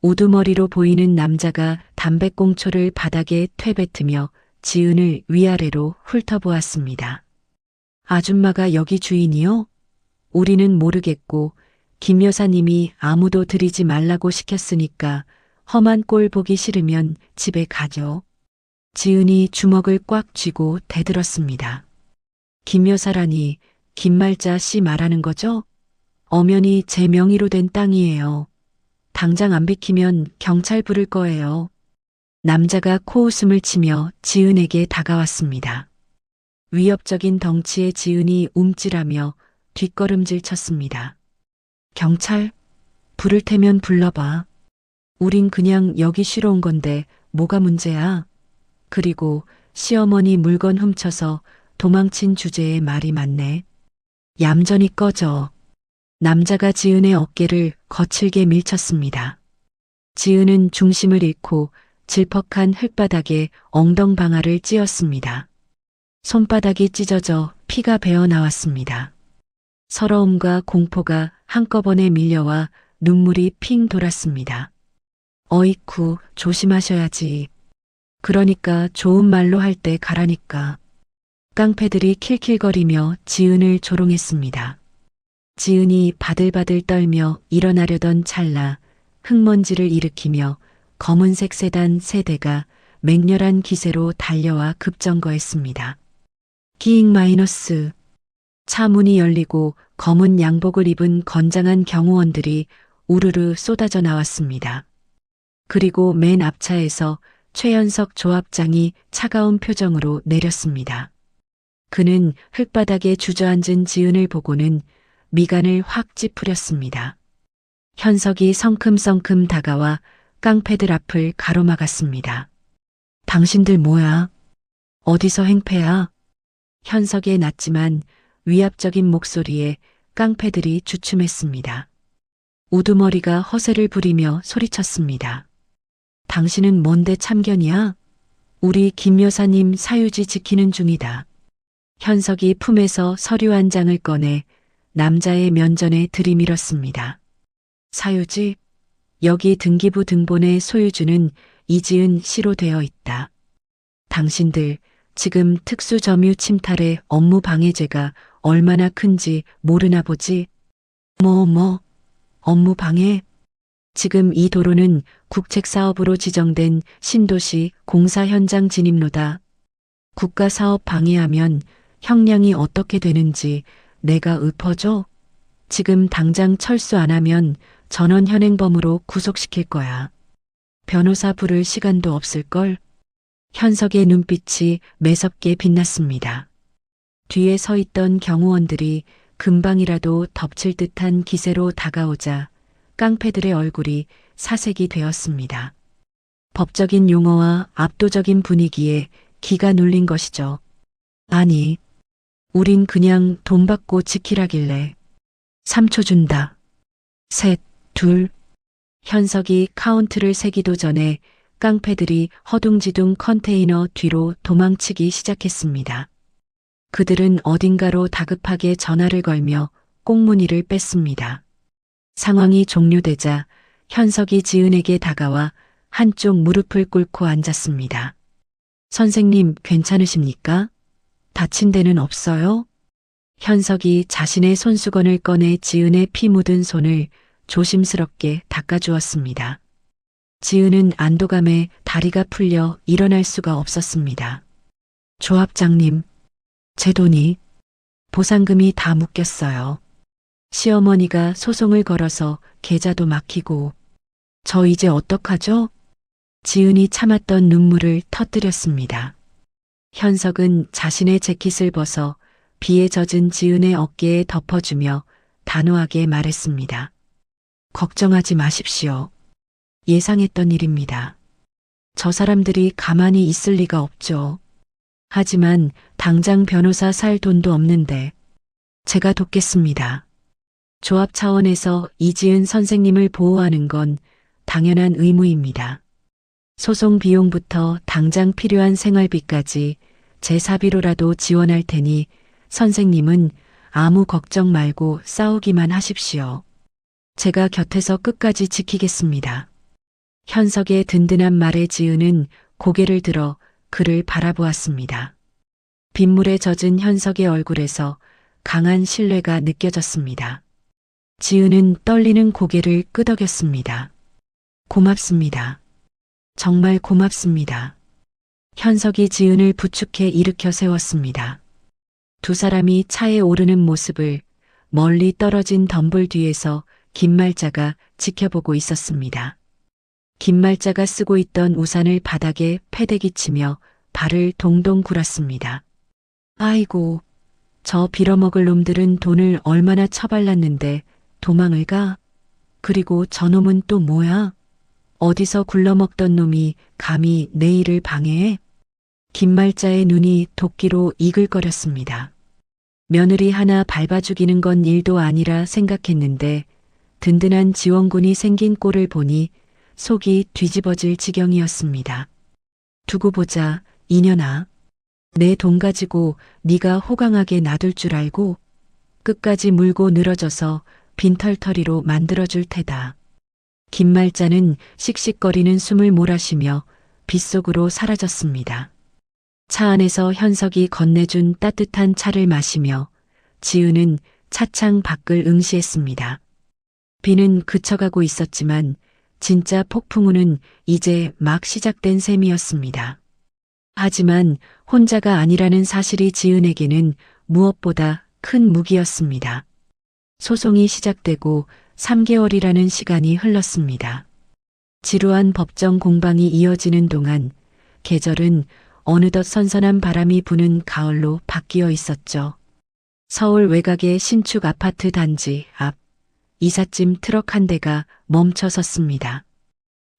Speaker 1: 우두머리로 보이는 남자가 담배꽁초를 바닥에 퇴뱉으며 지은을 위아래로 훑어보았습니다. 아줌마가 여기 주인이요? 우리는 모르겠고 김 여사님이 아무도 들이지 말라고 시켰으니까 험한 꼴 보기 싫으면 집에 가죠. 지은이 주먹을 꽉 쥐고 대들었습니다. 김 여사라니 김말자 씨 말하는 거죠? 엄연히 제 명의로 된 땅이에요. 당장 안 비키면 경찰 부를 거예요. 남자가 코웃음을 치며 지은에게 다가왔습니다. 위협적인 덩치의 지은이 움찔하며 뒷걸음질 쳤습니다. 경찰? 부를 테면 불러봐. 우린 그냥 여기 쉬러 온 건데 뭐가 문제야? 그리고 시어머니 물건 훔쳐서 도망친 주제에 말이 많네. 얌전히 꺼져. 남자가 지은의 어깨를 거칠게 밀쳤습니다. 지은은 중심을 잃고 질퍽한 흙바닥에 엉덩방아를 찧었습니다. 손바닥이 찢어져 피가 배어 나왔습니다. 서러움과 공포가 한꺼번에 밀려와 눈물이 핑 돌았습니다. 어이쿠, 조심하셔야지. 그러니까 좋은 말로 할 때 가라니까. 깡패들이 킬킬거리며 지은을 조롱했습니다. 지은이 바들바들 떨며 일어나려던 찰나 흙먼지를 일으키며 검은색 세단 세 대가 맹렬한 기세로 달려와 급정거했습니다. 기잉 마이너스. 차 문이 열리고 검은 양복을 입은 건장한 경호원들이 우르르 쏟아져 나왔습니다. 그리고 맨 앞차에서 최연석 조합장이 차가운 표정으로 내렸습니다. 그는 흙바닥에 주저앉은 지은을 보고는 미간을 확 찌푸렸습니다. 현석이 성큼성큼 다가와 깡패들 앞을 가로막았습니다. 당신들 뭐야? 어디서 행패야? 현석의 낮지만 위압적인 목소리에 깡패들이 주춤했습니다. 우두머리가 허세를 부리며 소리쳤습니다. 당신은 뭔데 참견이야? 우리 김 여사님 사유지 지키는 중이다. 현석이 품에서 서류 한 장을 꺼내 남자의 면전에 들이밀었습니다. 사유지? 여기 등기부 등본의 소유주는 이지은 씨로 되어 있다. 당신들 지금 특수점유 침탈의 업무 방해죄가 얼마나 큰지 모르나 보지? 업무 방해? 지금 이 도로는 국책사업으로 지정된 신도시 공사 현장 진입로다. 국가사업 방해하면 형량이 어떻게 되는지 내가 읊어줘? 지금 당장 철수 안 하면 전원 현행범으로 구속시킬 거야. 변호사 부를 시간도 없을걸? 현석의 눈빛이 매섭게 빛났습니다. 뒤에 서 있던 경호원들이 금방이라도 덮칠 듯한 기세로 다가오자 깡패들의 얼굴이 사색이 되었습니다. 법적인 용어와 압도적인 분위기에 기가 눌린 것이죠. 아니, 우린 그냥 돈 받고 지키라길래. 3초 준다. 셋, 둘. 현석이 카운트를 세기도 전에 깡패들이 허둥지둥 컨테이너 뒤로 도망치기 시작했습니다. 그들은 어딘가로 다급하게 전화를 걸며 꽁무니를 뺐습니다. 상황이 종료되자 현석이 지은에게 다가와 한쪽 무릎을 꿇고 앉았습니다. 선생님, 괜찮으십니까? 다친 데는 없어요? 현석이 자신의 손수건을 꺼내 지은의 피 묻은 손을 조심스럽게 닦아주었습니다. 지은은 안도감에 다리가 풀려 일어날 수가 없었습니다. 조합장님, 제 돈이, 보상금이 다 묶였어요. 시어머니가 소송을 걸어서 계좌도 막히고. 저 이제 어떡하죠? 지은이 참았던 눈물을 터뜨렸습니다. 현석은 자신의 재킷을 벗어 비에 젖은 지은의 어깨에 덮어주며 단호하게 말했습니다. 걱정하지 마십시오. 예상했던 일입니다. 저 사람들이 가만히 있을 리가 없죠. 하지만 당장 변호사 살 돈도 없는데 제가 돕겠습니다. 조합 차원에서 이지은 선생님을 보호하는 건 당연한 의무입니다. 소송 비용부터 당장 필요한 생활비까지 제 사비로라도 지원할 테니 선생님은 아무 걱정 말고 싸우기만 하십시오. 제가 곁에서 끝까지 지키겠습니다. 현석의 든든한 말에 지은은 고개를 들어 그를 바라보았습니다. 빗물에 젖은 현석의 얼굴에서 강한 신뢰가 느껴졌습니다. 지은은 떨리는 고개를 끄덕였습니다. 고맙습니다. 정말 고맙습니다. 현석이 지은을 부축해 일으켜 세웠습니다. 두 사람이 차에 오르는 모습을 멀리 떨어진 덤불 뒤에서 김말자가 지켜보고 있었습니다. 김말자가 쓰고 있던 우산을 바닥에 패대기치며 발을 동동 굴었습니다. 아이고, 저 빌어먹을 놈들은 돈을 얼마나 처발랐는데 도망을 가? 그리고 저놈은 또 뭐야? 어디서 굴러먹던 놈이 감히 내 일을 방해해? 김말자의 눈이 도끼로 이글거렸습니다. 며느리 하나 밟아 죽이는 건 일도 아니라 생각했는데 든든한 지원군이 생긴 꼴을 보니 속이 뒤집어질 지경이었습니다. 두고 보자, 이년아. 내 돈 가지고 네가 호강하게 놔둘 줄 알고 끝까지 물고 늘어져서 빈털터리로 만들어줄 테다. 김말자는 씩씩거리는 숨을 몰아쉬며 빗속으로 사라졌습니다. 차 안에서 현석이 건네준 따뜻한 차를 마시며 지은은 차창 밖을 응시했습니다. 비는 그쳐가고 있었지만 진짜 폭풍우는 이제 막 시작된 셈이었습니다. 하지만 혼자가 아니라는 사실이 지은에게는 무엇보다 큰 무기였습니다. 소송이 시작되고 3개월이라는 시간이 흘렀습니다. 지루한 법정 공방이 이어지는 동안 계절은 어느덧 선선한 바람이 부는 가을로 바뀌어 있었죠. 서울 외곽의 신축 아파트 단지 앞 이삿짐 트럭 한 대가 멈춰 섰습니다.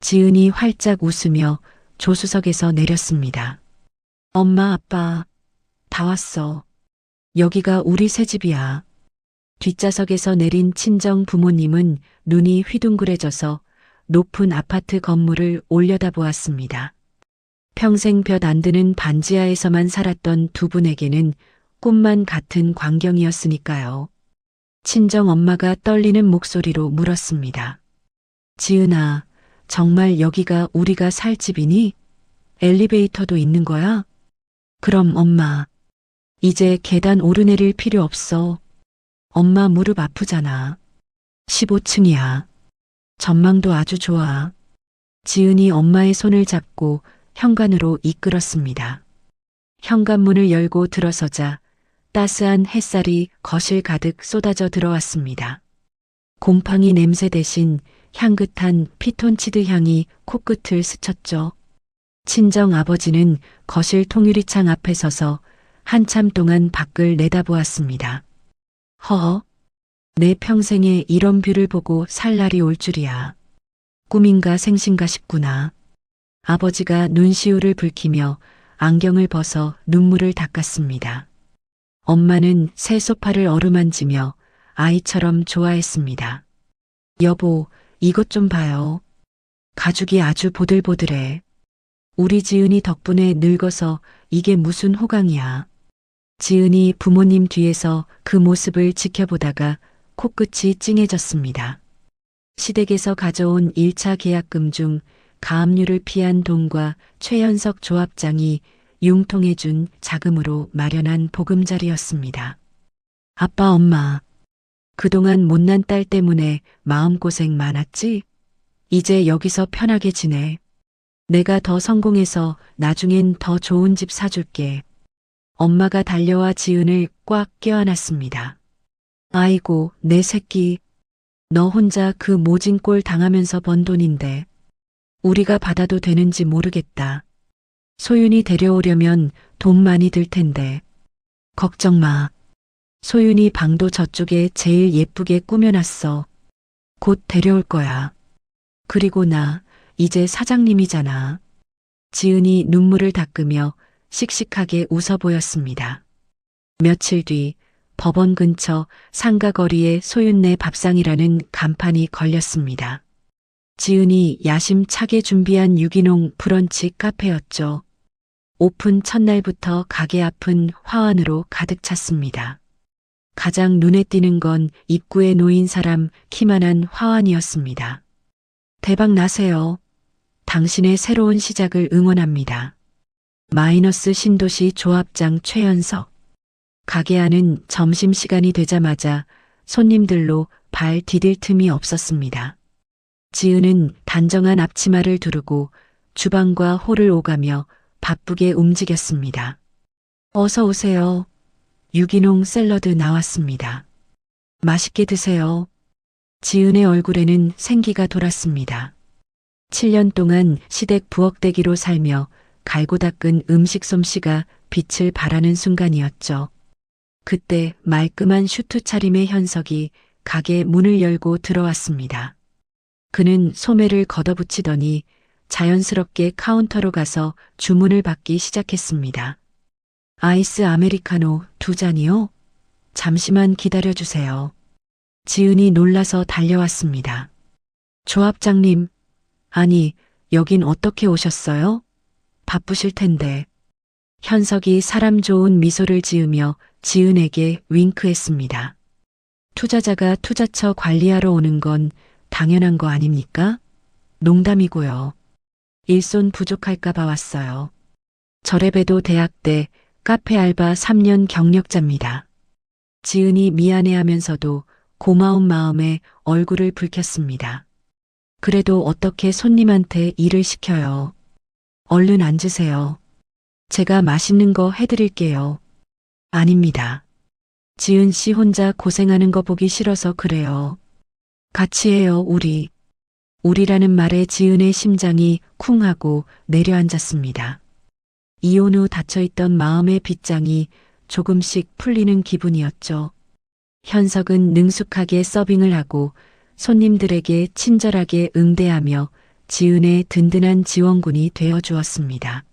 Speaker 1: 지은이 활짝 웃으며 조수석에서 내렸습니다. 엄마, 아빠, 다 왔어. 여기가 우리 새 집이야. 뒷좌석에서 내린 친정 부모님은 눈이 휘둥그레져서 높은 아파트 건물을 올려다보았습니다. 평생 볕 안 드는 반지하에서만 살았던 두 분에게는 꿈만 같은 광경이었으니까요. 친정 엄마가 떨리는 목소리로 물었습니다. 지은아, 정말 여기가 우리가 살 집이니? 엘리베이터도 있는 거야? 그럼 엄마, 이제 계단 오르내릴 필요 없어. 엄마 무릎 아프잖아. 15층이야. 전망도 아주 좋아. 지은이 엄마의 손을 잡고 현관으로 이끌었습니다. 현관문을 열고 들어서자 따스한 햇살이 거실 가득 쏟아져 들어왔습니다. 곰팡이 냄새 대신 향긋한 피톤치드 향이 코끝을 스쳤죠. 친정 아버지는 거실 통유리창 앞에 서서 한참 동안 밖을 내다보았습니다. 허, 내 평생에 이런 뷰를 보고 살 날이 올 줄이야. 꿈인가 생신가 싶구나. 아버지가 눈시울을 붉히며 안경을 벗어 눈물을 닦았습니다. 엄마는 새 소파를 어루만지며 아이처럼 좋아했습니다. 여보, 이것 좀 봐요. 가죽이 아주 보들보들해. 우리 지은이 덕분에 늙어서 이게 무슨 호강이야. 지은이 부모님 뒤에서 그 모습을 지켜보다가 코끝이 찡해졌습니다. 시댁에서 가져온 1차 계약금 중 가압류를 피한 돈과 최현석 조합장이 융통해준 자금으로 마련한 보금자리였습니다. 아빠, 엄마, 그동안 못난 딸 때문에 마음고생 많았지? 이제 여기서 편하게 지내. 내가 더 성공해서 나중엔 더 좋은 집 사줄게. 엄마가 달려와 지은을 꽉 껴안았습니다. 아이고, 내 새끼. 너 혼자 그 모진 꼴 당하면서 번 돈인데 우리가 받아도 되는지 모르겠다. 소윤이 데려오려면 돈 많이 들 텐데. 걱정 마. 소윤이 방도 저쪽에 제일 예쁘게 꾸며놨어. 곧 데려올 거야. 그리고 나 이제 사장님이잖아. 지은이 눈물을 닦으며 씩씩하게 웃어 보였습니다. 며칠 뒤 법원 근처 상가거리에 소윤네 밥상이라는 간판이 걸렸습니다. 지은이 야심차게 준비한 유기농 브런치 카페였죠. 오픈 첫날부터 가게 앞은 화환으로 가득 찼습니다. 가장 눈에 띄는 건 입구에 놓인 사람 키만한 화환이었습니다. 대박 나세요. 당신의 새로운 시작을 응원합니다. 마이너스 신도시 조합장 최현석. 가게 안은 점심시간이 되자마자 손님들로 발 디딜 틈이 없었습니다. 지은은 단정한 앞치마를 두르고 주방과 홀을 오가며 바쁘게 움직였습니다. 어서 오세요. 유기농 샐러드 나왔습니다. 맛있게 드세요. 지은의 얼굴에는 생기가 돌았습니다. 7년 동안 시댁 부엌대기로 살며 갈고 닦은 음식 솜씨가 빛을 발하는 순간이었죠. 그때 말끔한 슈트 차림의 현석이 가게 문을 열고 들어왔습니다. 그는 소매를 걷어붙이더니 자연스럽게 카운터로 가서 주문을 받기 시작했습니다. 아이스 아메리카노 2잔이요? 잠시만 기다려주세요. 지은이 놀라서 달려왔습니다. 조합장님, 아니, 여긴 어떻게 오셨어요? 바쁘실 텐데. 현석이 사람 좋은 미소를 지으며 지은에게 윙크했습니다. 투자자가 투자처 관리하러 오는 건 당연한 거 아닙니까? 농담이고요. 일손 부족할까 봐 왔어요. 저래봬도 대학 때 카페 알바 3년 경력자입니다. 지은이 미안해하면서도 고마운 마음에 얼굴을 붉혔습니다. 그래도 어떻게 손님한테 일을 시켜요. 얼른 앉으세요. 제가 맛있는 거 해드릴게요. 아닙니다. 지은 씨 혼자 고생하는 거 보기 싫어서 그래요. 같이 해요, 우리. 우리라는 말에 지은의 심장이 쿵 하고 내려앉았습니다. 이혼 후 닫혀있던 마음의 빗장이 조금씩 풀리는 기분이었죠. 현석은 능숙하게 서빙을 하고 손님들에게 친절하게 응대하며 지은의 든든한 지원군이 되어 주었습니다.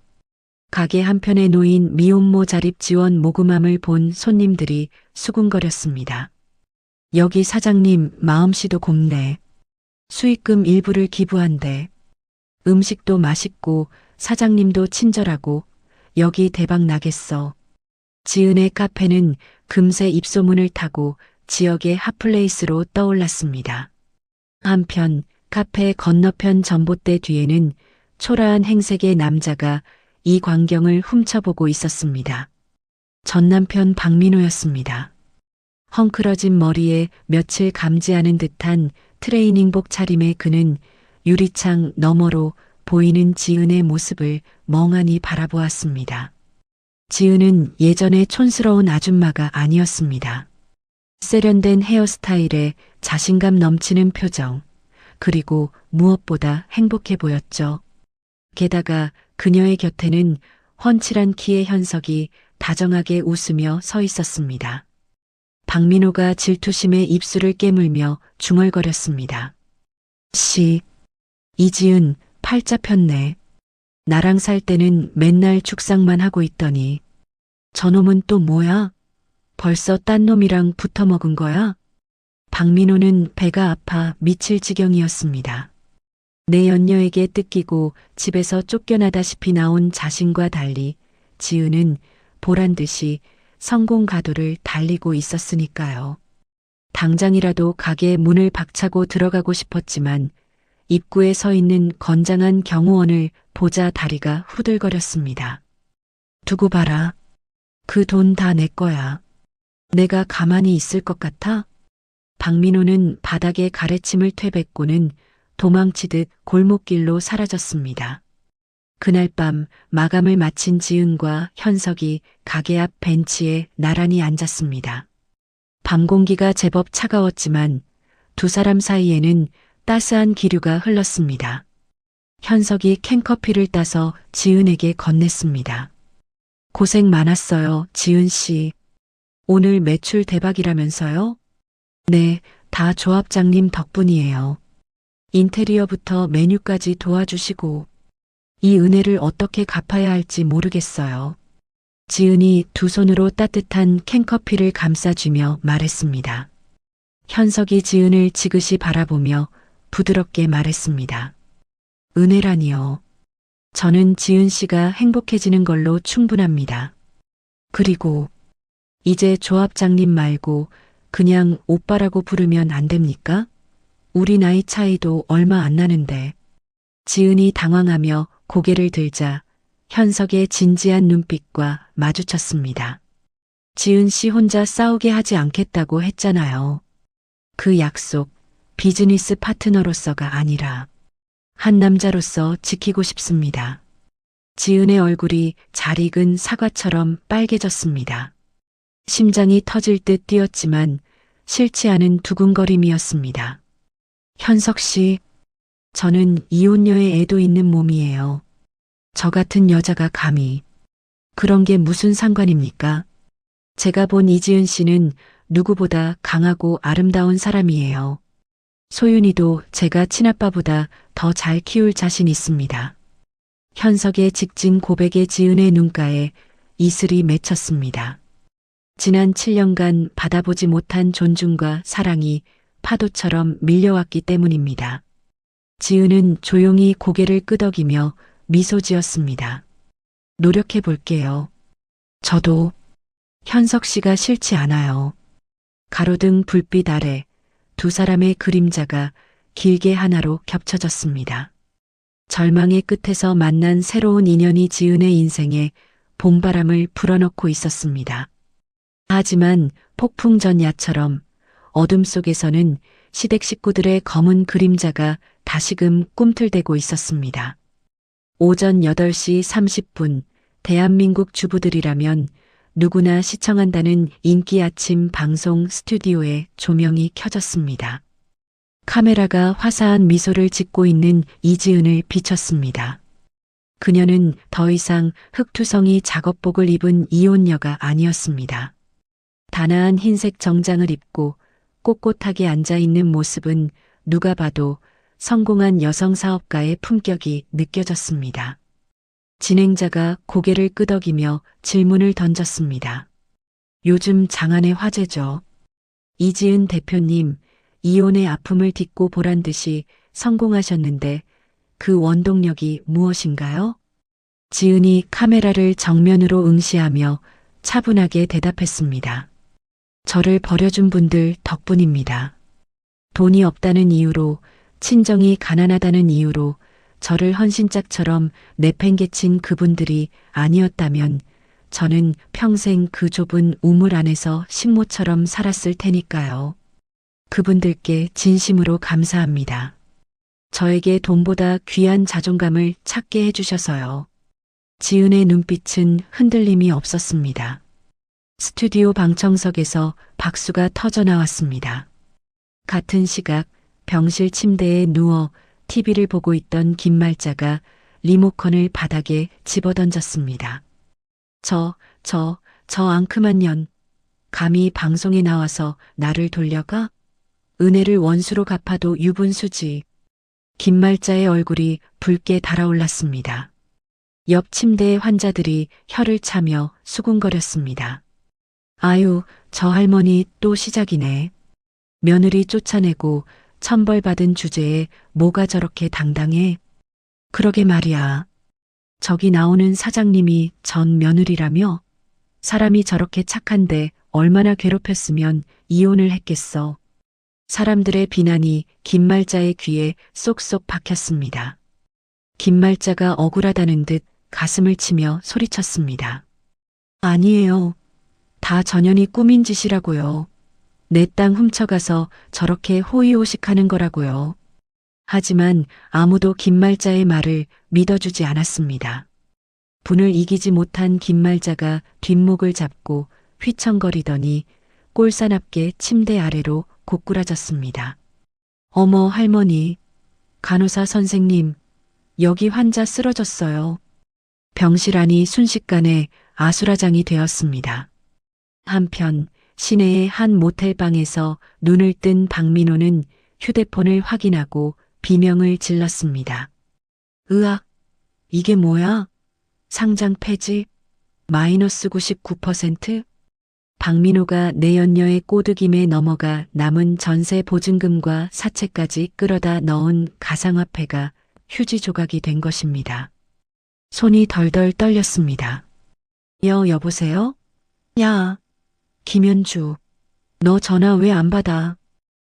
Speaker 1: 가게 한편에 놓인 미혼모 자립 지원 모금함을 본 손님들이 수군거렸습니다. 여기 사장님 마음씨도 곱네. 수익금 일부를 기부한대. 음식도 맛있고 사장님도 친절하고 여기 대박 나겠어. 지은의 카페는 금세 입소문을 타고 지역의 핫플레이스로 떠올랐습니다. 한편 카페 건너편 전봇대 뒤에는 초라한 행색의 남자가 이 광경을 훔쳐보고 있었습니다. 전 남편 박민호였습니다. 헝클어진 머리에 며칠 감지 않은 듯한 트레이닝복 차림의 그는 유리창 너머로 보이는 지은의 모습을 멍하니 바라보았습니다. 지은은 예전의 촌스러운 아줌마가 아니었습니다. 세련된 헤어스타일에 자신감 넘치는 표정, 그리고 무엇보다 행복해 보였죠. 게다가 그녀의 곁에는 훤칠한 키의 현석이 다정하게 웃으며 서 있었습니다. 박민호가 질투심에 입술을 깨물며 중얼거렸습니다. 씨, 이지은 팔자 폈네. 나랑 살 때는 맨날 죽상만 하고 있더니 저놈은 또 뭐야? 벌써 딴 놈이랑 붙어 먹은 거야? 박민호는 배가 아파 미칠 지경이었습니다. 내 연녀에게 뜯기고 집에서 쫓겨나다시피 나온 자신과 달리 지은은 보란듯이 성공 가도를 달리고 있었으니까요. 당장이라도 가게 문을 박차고 들어가고 싶었지만 입구에 서 있는 건장한 경호원을 보자 다리가 후들거렸습니다. 두고 봐라. 그 돈 다 내 거야. 내가 가만히 있을 것 같아? 박민호는 바닥에 가래침을 퇴뱉고는 도망치듯 골목길로 사라졌습니다. 그날 밤 마감을 마친 지은과 현석이 가게 앞 벤치에 나란히 앉았습니다. 밤 공기가 제법 차가웠지만 두 사람 사이에는 따스한 기류가 흘렀습니다. 현석이 캔커피를 따서 지은에게 건넸습니다. 고생 많았어요, 지은 씨. 오늘 매출 대박이라면서요? 네, 다 조합장님 덕분이에요. 인테리어부터 메뉴까지 도와주시고 이 은혜를 어떻게 갚아야 할지 모르겠어요. 지은이 두 손으로 따뜻한 캔커피를 감싸주며 말했습니다. 현석이 지은을 지그시 바라보며 부드럽게 말했습니다. 은혜라니요. 저는 지은 씨가 행복해지는 걸로 충분합니다. 그리고 이제 조합장님 말고 그냥 오빠라고 부르면 안 됩니까? 우리 나이 차이도 얼마 안 나는데. 지은이 당황하며 고개를 들자 현석의 진지한 눈빛과 마주쳤습니다. 지은 씨 혼자 싸우게 하지 않겠다고 했잖아요. 그 약속, 비즈니스 파트너로서가 아니라 한 남자로서 지키고 싶습니다. 지은의 얼굴이 잘 익은 사과처럼 빨개졌습니다. 심장이 터질 듯 뛰었지만 싫지 않은 두근거림이었습니다. 현석 씨, 저는 이혼녀의 애도 있는 몸이에요. 저 같은 여자가 감히. 그런 게 무슨 상관입니까? 제가 본 이지은 씨는 누구보다 강하고 아름다운 사람이에요. 소윤이도 제가 친아빠보다 더 잘 키울 자신 있습니다. 현석의 직진 고백에 지은의 눈가에 이슬이 맺혔습니다. 지난 7년간 받아보지 못한 존중과 사랑이 파도처럼 밀려왔기 때문입니다. 지은은 조용히 고개를 끄덕이며 미소 지었습니다. 노력해 볼게요. 저도 현석 씨가 싫지 않아요. 가로등 불빛 아래 두 사람의 그림자가 길게 하나로 겹쳐졌습니다. 절망의 끝에서 만난 새로운 인연이 지은의 인생에 봄바람을 불어넣고 있었습니다. 하지만 폭풍 전야처럼 어둠 속에서는 시댁 식구들의 검은 그림자가 다시금 꿈틀대고 있었습니다. 오전 8시 30분 대한민국 주부들이라면 누구나 시청한다는 인기 아침 방송 스튜디오에 조명이 켜졌습니다. 카메라가 화사한 미소를 짓고 있는 이지은을 비췄습니다. 그녀는 더 이상 흑투성이 작업복을 입은 이혼녀가 아니었습니다. 단아한 흰색 정장을 입고 꼿꼿하게 앉아있는 모습은 누가 봐도 성공한 여성 사업가의 품격이 느껴졌습니다. 진행자가 고개를 끄덕이며 질문을 던졌습니다. 요즘 장안의 화제죠. 이지은 대표님, 이혼의 아픔을 딛고 보란 듯이 성공하셨는데 그 원동력이 무엇인가요? 지은이 카메라를 정면으로 응시하며 차분하게 대답했습니다. 저를 버려준 분들 덕분입니다. 돈이 없다는 이유로, 친정이 가난하다는 이유로 저를 헌신짝처럼 내팽개친 그분들이 아니었다면 저는 평생 그 좁은 우물 안에서 식모처럼 살았을 테니까요. 그분들께 진심으로 감사합니다. 저에게 돈보다 귀한 자존감을 찾게 해주셔서요. 지은의 눈빛은 흔들림이 없었습니다. 스튜디오 방청석에서 박수가 터져 나왔습니다. 같은 시각 병실 침대에 누워 TV를 보고 있던 김말자가 리모컨을 바닥에 집어던졌습니다. 저 앙큼한 년, 감히 방송에 나와서 나를 돌려가? 은혜를 원수로 갚아도 유분수지. 김말자의 얼굴이 붉게 달아올랐습니다. 옆 침대의 환자들이 혀를 차며 수군거렸습니다. 아유, 저 할머니 또 시작이네. 며느리 쫓아내고 천벌받은 주제에 뭐가 저렇게 당당해? 그러게 말이야. 저기 나오는 사장님이 전 며느리라며? 사람이 저렇게 착한데 얼마나 괴롭혔으면 이혼을 했겠어. 사람들의 비난이 김말자의 귀에 쏙쏙 박혔습니다. 김말자가 억울하다는 듯 가슴을 치며 소리쳤습니다. 아니에요. 다 전현이 꾸민 짓이라고요. 내 땅 훔쳐가서 저렇게 호의호식하는 거라고요. 하지만 아무도 김말자의 말을 믿어주지 않았습니다. 분을 이기지 못한 김말자가 뒷목을 잡고 휘청거리더니 꼴사납게 침대 아래로 고꾸라졌습니다. 어머 할머니, 간호사 선생님, 여기 환자 쓰러졌어요. 병실 안이 순식간에 아수라장이 되었습니다. 한편 시내의 한 모텔방에서 눈을 뜬 박민호는 휴대폰을 확인하고 비명을 질렀습니다. 으악, 이게 뭐야? 상장 폐지? 마이너스 99%? 박민호가 내연녀의 꼬드김에 넘어가 남은 전세 보증금과 사채까지 끌어다 넣은 가상화폐가 휴지 조각이 된 것입니다. 손이 덜덜 떨렸습니다. 여보세요? 야, 김현주, 너 전화 왜 안 받아?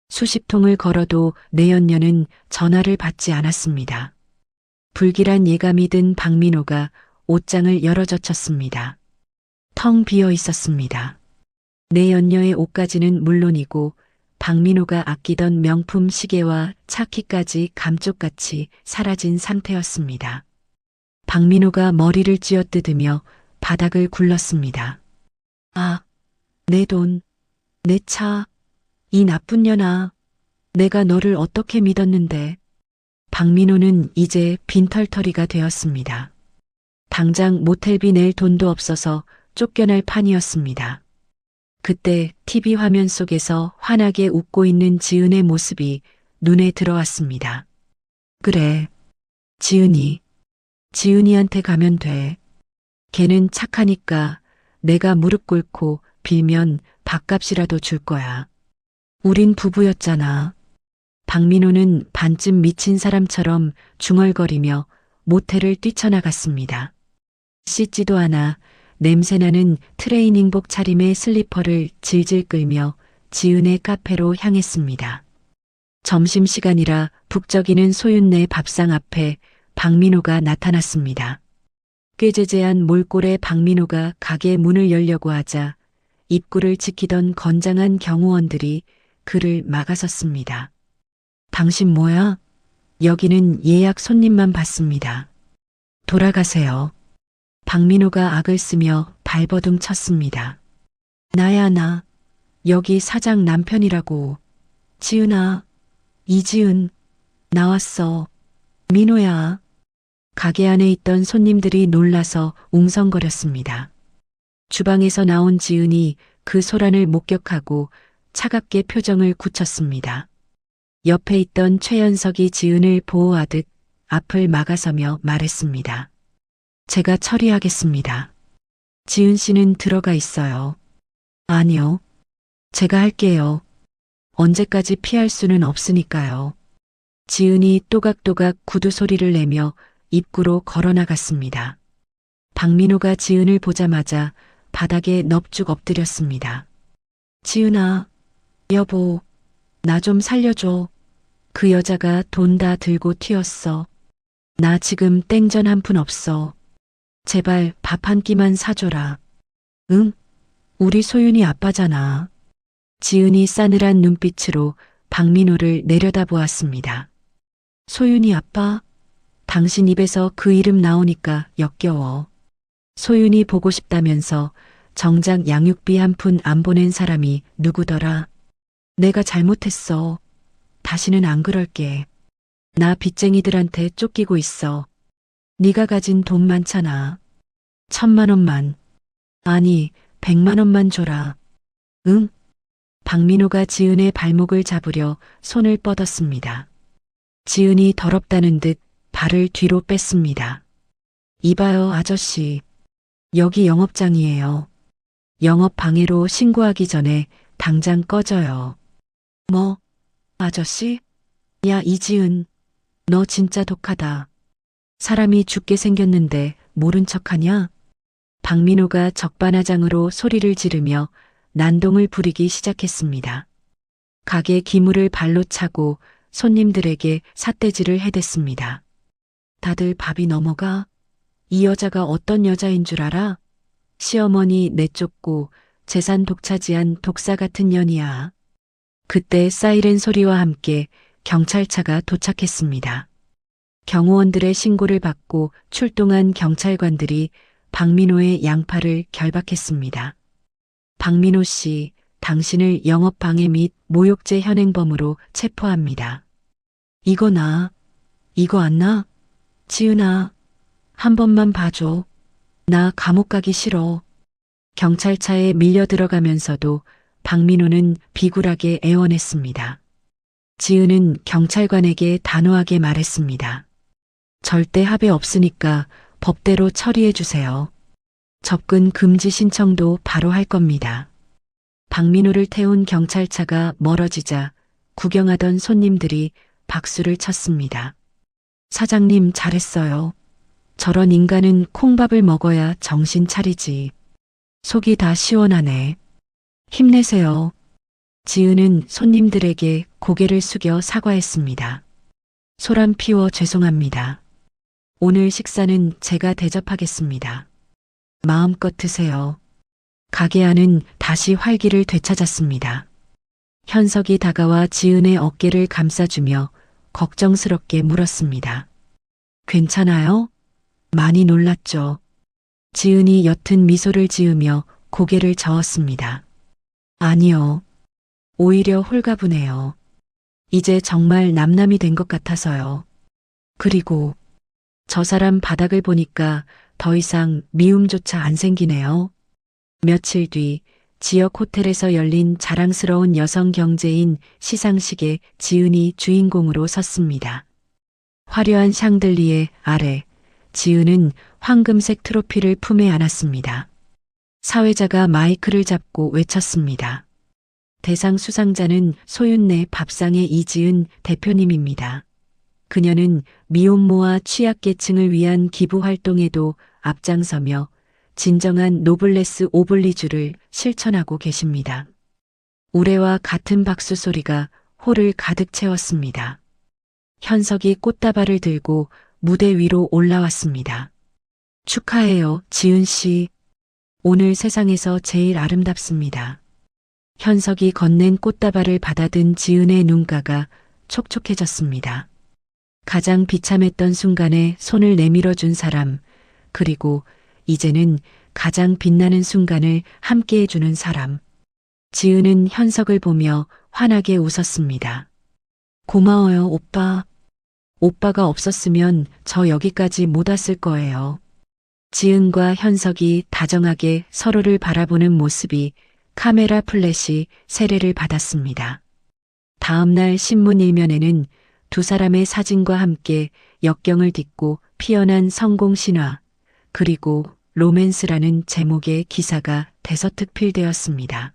Speaker 1: 수십 통을 걸어도 내연녀는 전화를 받지 않았습니다. 불길한 예감이 든 박민호가 옷장을 열어젖혔습니다. 텅 비어 있었습니다. 내연녀의 옷가지는 물론이고 박민호가 아끼던 명품 시계와 차키까지 감쪽같이 사라진 상태였습니다. 박민호가 머리를 쥐어뜯으며 바닥을 굴렀습니다. 아, 내 돈, 내 차, 이 나쁜 년아. 내가 너를 어떻게 믿었는데. 박민호는 이제 빈털터리가 되었습니다. 당장 모텔비 낼 돈도 없어서 쫓겨날 판이었습니다. 그때 TV 화면 속에서 환하게 웃고 있는 지은의 모습이 눈에 들어왔습니다. 그래, 지은이한테 가면 돼. 걔는 착하니까 내가 무릎 꿇고 빌면 밥값이라도 줄 거야. 우린 부부였잖아. 박민호는 반쯤 미친 사람처럼 중얼거리며 모텔을 뛰쳐나갔습니다. 씻지도 않아 냄새나는 트레이닝복 차림의 슬리퍼를 질질 끌며 지은의 카페로 향했습니다. 점심시간이라 북적이는 소윤네 밥상 앞에 박민호가 나타났습니다. 꾀죄죄한 몰골의 박민호가 가게 문을 열려고 하자 입구를 지키던 건장한 경호원들이 그를 막아섰습니다. 당신 뭐야? 여기는 예약 손님만 받습니다. 돌아가세요. 박민호가 악을 쓰며 발버둥 쳤습니다. 나야 나. 여기 사장 남편이라고. 지은아. 이지은. 나왔어. 민호야. 가게 안에 있던 손님들이 놀라서 웅성거렸습니다. 주방에서 나온 지은이 그 소란을 목격하고 차갑게 표정을 굳혔습니다. 옆에 있던 최연석이 지은을 보호하듯 앞을 막아서며 말했습니다. 제가 처리하겠습니다. 지은 씨는 들어가 있어요. 아니요. 제가 할게요. 언제까지 피할 수는 없으니까요. 지은이 또각또각 구두 소리를 내며 입구로 걸어나갔습니다. 박민호가 지은을 보자마자 바닥에 넙죽 엎드렸습니다. 지은아, 여보, 나 좀 살려줘. 그 여자가 돈 다 들고 튀었어. 나 지금 땡전 한 푼 없어. 제발 밥 한 끼만 사줘라. 응? 우리 소윤이 아빠잖아. 지은이 싸늘한 눈빛으로 박민호를 내려다보았습니다. 소윤이 아빠? 당신 입에서 그 이름 나오니까 역겨워. 소윤이 보고 싶다면서 정작 양육비 한 푼 안 보낸 사람이 누구더라? 내가 잘못했어. 다시는 안 그럴게. 나 빚쟁이들한테 쫓기고 있어. 네가 가진 돈 많잖아. 1,000만 원만. 아니, 100만 원만 줘라. 응? 박민호가 지은의 발목을 잡으려 손을 뻗었습니다. 지은이 더럽다는 듯 발을 뒤로 뺐습니다. 이봐요, 아저씨. 여기 영업장이에요. 영업 방해로 신고하기 전에 당장 꺼져요. 뭐? 아저씨? 야, 이지은. 너 진짜 독하다. 사람이 죽게 생겼는데 모른 척하냐? 박민호가 적반하장으로 소리를 지르며 난동을 부리기 시작했습니다. 가게 기물을 발로 차고 손님들에게 삿대질을 해댔습니다. 다들 밥이 넘어가? 이 여자가 어떤 여자인 줄 알아? 시어머니 내쫓고 재산 독차지한 독사 같은 년이야. 그때 사이렌 소리와 함께 경찰차가 도착했습니다. 경호원들의 신고를 받고 출동한 경찰관들이 박민호의 양팔을 결박했습니다. 박민호 씨, 당신을 영업방해 및 모욕죄 현행범으로 체포합니다. 이거 안 나? 지은아, 한 번만 봐줘. 나 감옥 가기 싫어. 경찰차에 밀려 들어가면서도 박민호는 비굴하게 애원했습니다. 지은은 경찰관에게 단호하게 말했습니다. 절대 합의 없으니까 법대로 처리해 주세요. 접근 금지 신청도 바로 할 겁니다. 박민호를 태운 경찰차가 멀어지자 구경하던 손님들이 박수를 쳤습니다. 사장님 잘했어요. 저런 인간은 콩밥을 먹어야 정신 차리지. 속이 다 시원하네. 힘내세요. 지은은 손님들에게 고개를 숙여 사과했습니다. 소란 피워 죄송합니다. 오늘 식사는 제가 대접하겠습니다. 마음껏 드세요. 가게 안은 다시 활기를 되찾았습니다. 현석이 다가와 지은의 어깨를 감싸주며 걱정스럽게 물었습니다. 괜찮아요? 많이 놀랐죠. 지은이 옅은 미소를 지으며 고개를 저었습니다. 아니요. 오히려 홀가분해요. 이제 정말 남남이 된 것 같아서요. 그리고 저 사람 바닥을 보니까 더 이상 미움조차 안 생기네요. 며칠 뒤 지역 호텔에서 열린 자랑스러운 여성 경제인 시상식에 지은이 주인공으로 섰습니다. 화려한 샹들리에 아래 지은은 황금색 트로피를 품에 안았습니다. 사회자가 마이크를 잡고 외쳤습니다. 대상 수상자는 소윤네 밥상의 이지은 대표님입니다. 그녀는 미혼모와 취약계층을 위한 기부 활동에도 앞장서며 진정한 노블레스 오블리주를 실천하고 계십니다. 우레와 같은 박수 소리가 홀을 가득 채웠습니다. 현석이 꽃다발을 들고 무대 위로 올라왔습니다. 축하해요, 지은 씨. 오늘 세상에서 제일 아름답습니다. 현석이 건넨 꽃다발을 받아든 지은의 눈가가 촉촉해졌습니다. 가장 비참했던 순간에 손을 내밀어 준 사람, 그리고 이제는 가장 빛나는 순간을 함께 해주는 사람. 지은은 현석을 보며 환하게 웃었습니다. 고마워요, 오빠. 오빠가 없었으면 저 여기까지 못 왔을 거예요. 지은과 현석이 다정하게 서로를 바라보는 모습이 카메라 플래시 세례를 받았습니다. 다음 날 신문 일면에는 두 사람의 사진과 함께 역경을 딛고 피어난 성공 신화, 그리고 로맨스라는 제목의 기사가 대서특필되었습니다.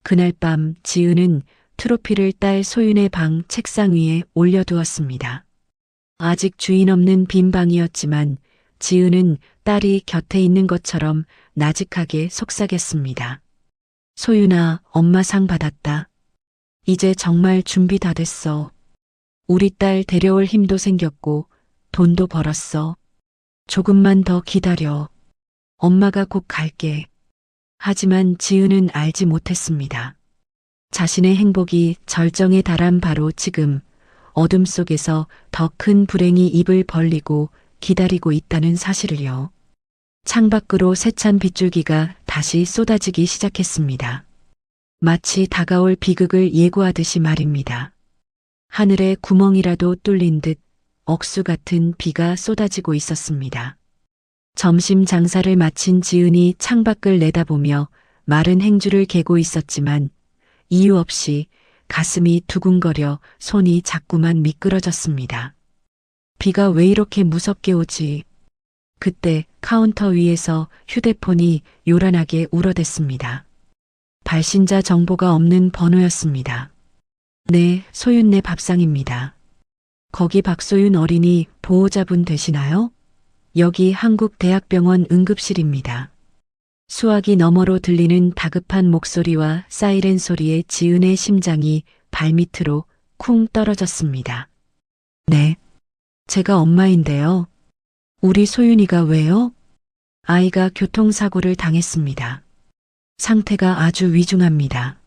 Speaker 1: 그날 밤 지은은 트로피를 딸 소윤의 방 책상 위에 올려두었습니다. 아직 주인 없는 빈 방이었지만 지은은 딸이 곁에 있는 것처럼 나직하게 속삭였습니다. 소윤아, 엄마 상 받았다. 이제 정말 준비 다 됐어. 우리 딸 데려올 힘도 생겼고 돈도 벌었어. 조금만 더 기다려. 엄마가 곧 갈게. 하지만 지은은 알지 못했습니다. 자신의 행복이 절정에 달한 바로 지금 어둠 속에서 더 큰 불행이 입을 벌리고 기다리고 있다는 사실을요. 창밖으로 세찬 빗줄기가 다시 쏟아지기 시작했습니다. 마치 다가올 비극을 예고하듯이 말입니다. 하늘에 구멍이라도 뚫린 듯 억수 같은 비가 쏟아지고 있었습니다. 점심 장사를 마친 지은이 창밖을 내다보며 마른 행주를 개고 있었지만 이유 없이 가슴이 두근거려 손이 자꾸만 미끄러졌습니다. 비가 왜 이렇게 무섭게 오지? 그때 카운터 위에서 휴대폰이 요란하게 울어댔습니다. 발신자 정보가 없는 번호였습니다. 네, 소윤네 밥상입니다. 거기 박소윤 어린이 보호자분 되시나요? 여기 한국대학병원 응급실입니다. 수화기 너머로 들리는 다급한 목소리와 사이렌 소리에 지은의 심장이 발밑으로 쿵 떨어졌습니다. 네, 제가 엄마인데요. 우리 소윤이가 왜요? 아이가 교통사고를 당했습니다. 상태가 아주 위중합니다.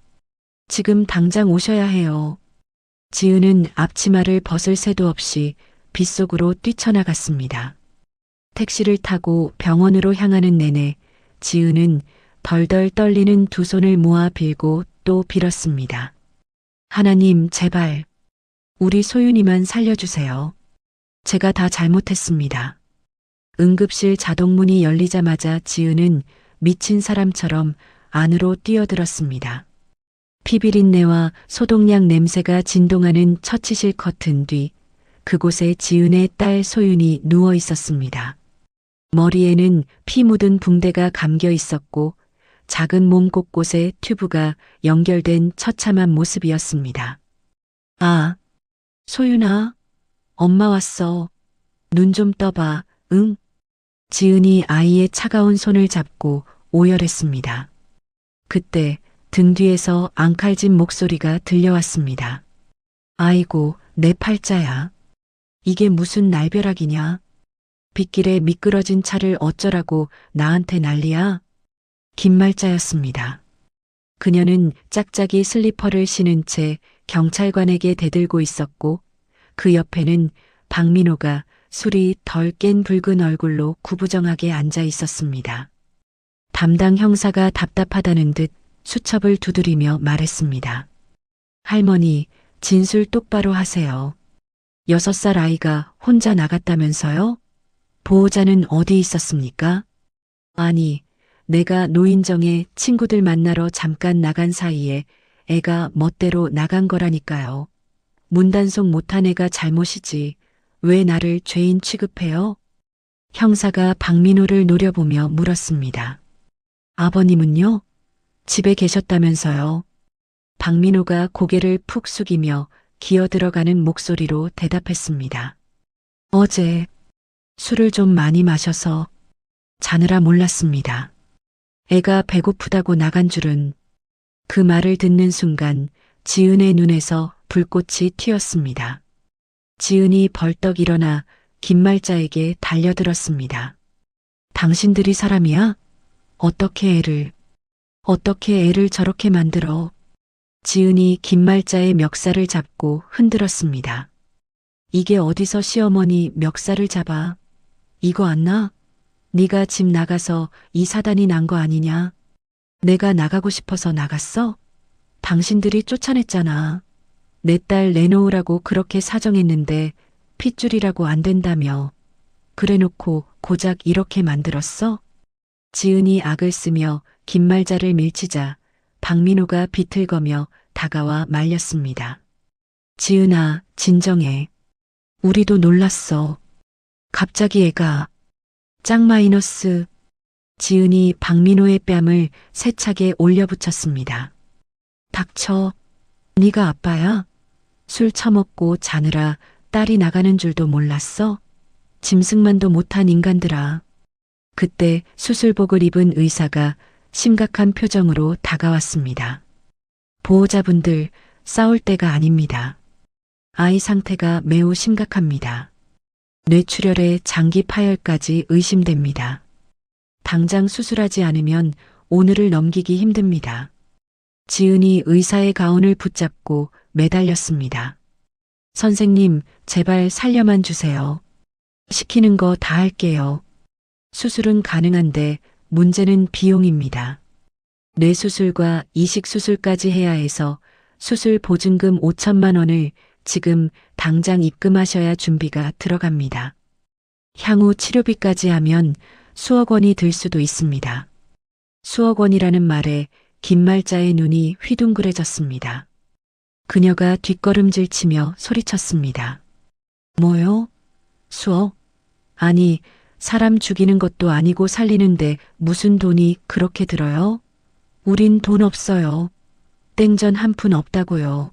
Speaker 1: 지금 당장 오셔야 해요. 지은은 앞치마를 벗을 새도 없이 빗속으로 뛰쳐나갔습니다. 택시를 타고 병원으로 향하는 내내 지은은 덜덜 떨리는 두 손을 모아 빌고 또 빌었습니다. 하나님, 제발 우리 소윤이만 살려주세요. 제가 다 잘못했습니다. 응급실 자동문이 열리자마자 지은은 미친 사람처럼 안으로 뛰어들었습니다. 피비린내와 소독약 냄새가 진동하는 처치실 커튼 뒤 그곳에 지은의 딸 소윤이 누워 있었습니다. 머리에는 피 묻은 붕대가 감겨 있었고 작은 몸 곳곳에 튜브가 연결된 처참한 모습이었습니다. 아, 소윤아, 엄마 왔어. 눈 좀 떠봐, 응? 지은이 아이의 차가운 손을 잡고 오열했습니다. 그때 등 뒤에서 앙칼진 목소리가 들려왔습니다. 아이고, 내 팔자야. 이게 무슨 날벼락이냐? 빗길에 미끄러진 차를 어쩌라고 나한테 난리야? 김말자였습니다. 그녀는 짝짝이 슬리퍼를 신은 채 경찰관에게 대들고 있었고 그 옆에는 박민호가 술이 덜 깬 붉은 얼굴로 구부정하게 앉아 있었습니다. 담당 형사가 답답하다는 듯 수첩을 두드리며 말했습니다. 할머니, 진술 똑바로 하세요. 6살 아이가 혼자 나갔다면서요? 보호자는 어디 있었습니까? 아니, 내가 노인정에 친구들 만나러 잠깐 나간 사이에 애가 멋대로 나간 거라니까요. 문단속 못한 애가 잘못이지. 왜 나를 죄인 취급해요? 형사가 박민호를 노려보며 물었습니다. 아버님은요? 집에 계셨다면서요? 박민호가 고개를 푹 숙이며 기어 들어가는 목소리로 대답했습니다. 어제 술을 좀 많이 마셔서 자느라 몰랐습니다. 애가 배고프다고 나간 줄은. 그 말을 듣는 순간 지은의 눈에서 불꽃이 튀었습니다. 지은이 벌떡 일어나 김말자에게 달려들었습니다. 당신들이 사람이야? 어떻게 애를 저렇게 만들어? 지은이 김말자의 멱살을 잡고 흔들었습니다. 이게 어디서 시어머니 멱살을 잡아? 이거 안 나? 네가 집 나가서 이 사단이 난 거 아니냐? 내가 나가고 싶어서 나갔어? 당신들이 쫓아냈잖아. 내 딸 내놓으라고 그렇게 사정했는데 핏줄이라고 안 된다며. 그래놓고 고작 이렇게 만들었어? 지은이 악을 쓰며 김말자를 밀치자 박민호가 비틀거며 다가와 말렸습니다. 지은아, 진정해. 우리도 놀랐어. 갑자기 애가 짝 마이너스. 지은이 박민호의 뺨을 세차게 올려붙였습니다. 닥쳐. 네가 아빠야? 술 처먹고 자느라 딸이 나가는 줄도 몰랐어? 짐승만도 못한 인간들아. 그때 수술복을 입은 의사가 심각한 표정으로 다가왔습니다. 보호자분들, 싸울 때가 아닙니다. 아이 상태가 매우 심각합니다. 뇌출혈에 장기 파열까지 의심됩니다. 당장 수술하지 않으면 오늘을 넘기기 힘듭니다. 지은이 의사의 가운을 붙잡고 매달렸습니다. 선생님, 제발 살려만 주세요. 시키는 거 다 할게요. 수술은 가능한데 문제는 비용입니다. 뇌수술과 이식수술까지 해야 해서 수술 보증금 5천만 원을 지금 당장 입금하셔야 준비가 들어갑니다. 향후 치료비까지 하면 수억 원이 들 수도 있습니다. 수억 원이라는 말에 김말자의 눈이 휘둥그레졌습니다. 그녀가 뒷걸음질 치며 소리쳤습니다. 뭐요? 수억? 아니, 사람 죽이는 것도 아니고 살리는데 무슨 돈이 그렇게 들어요? 우린 돈 없어요. 땡전 한 푼 없다고요.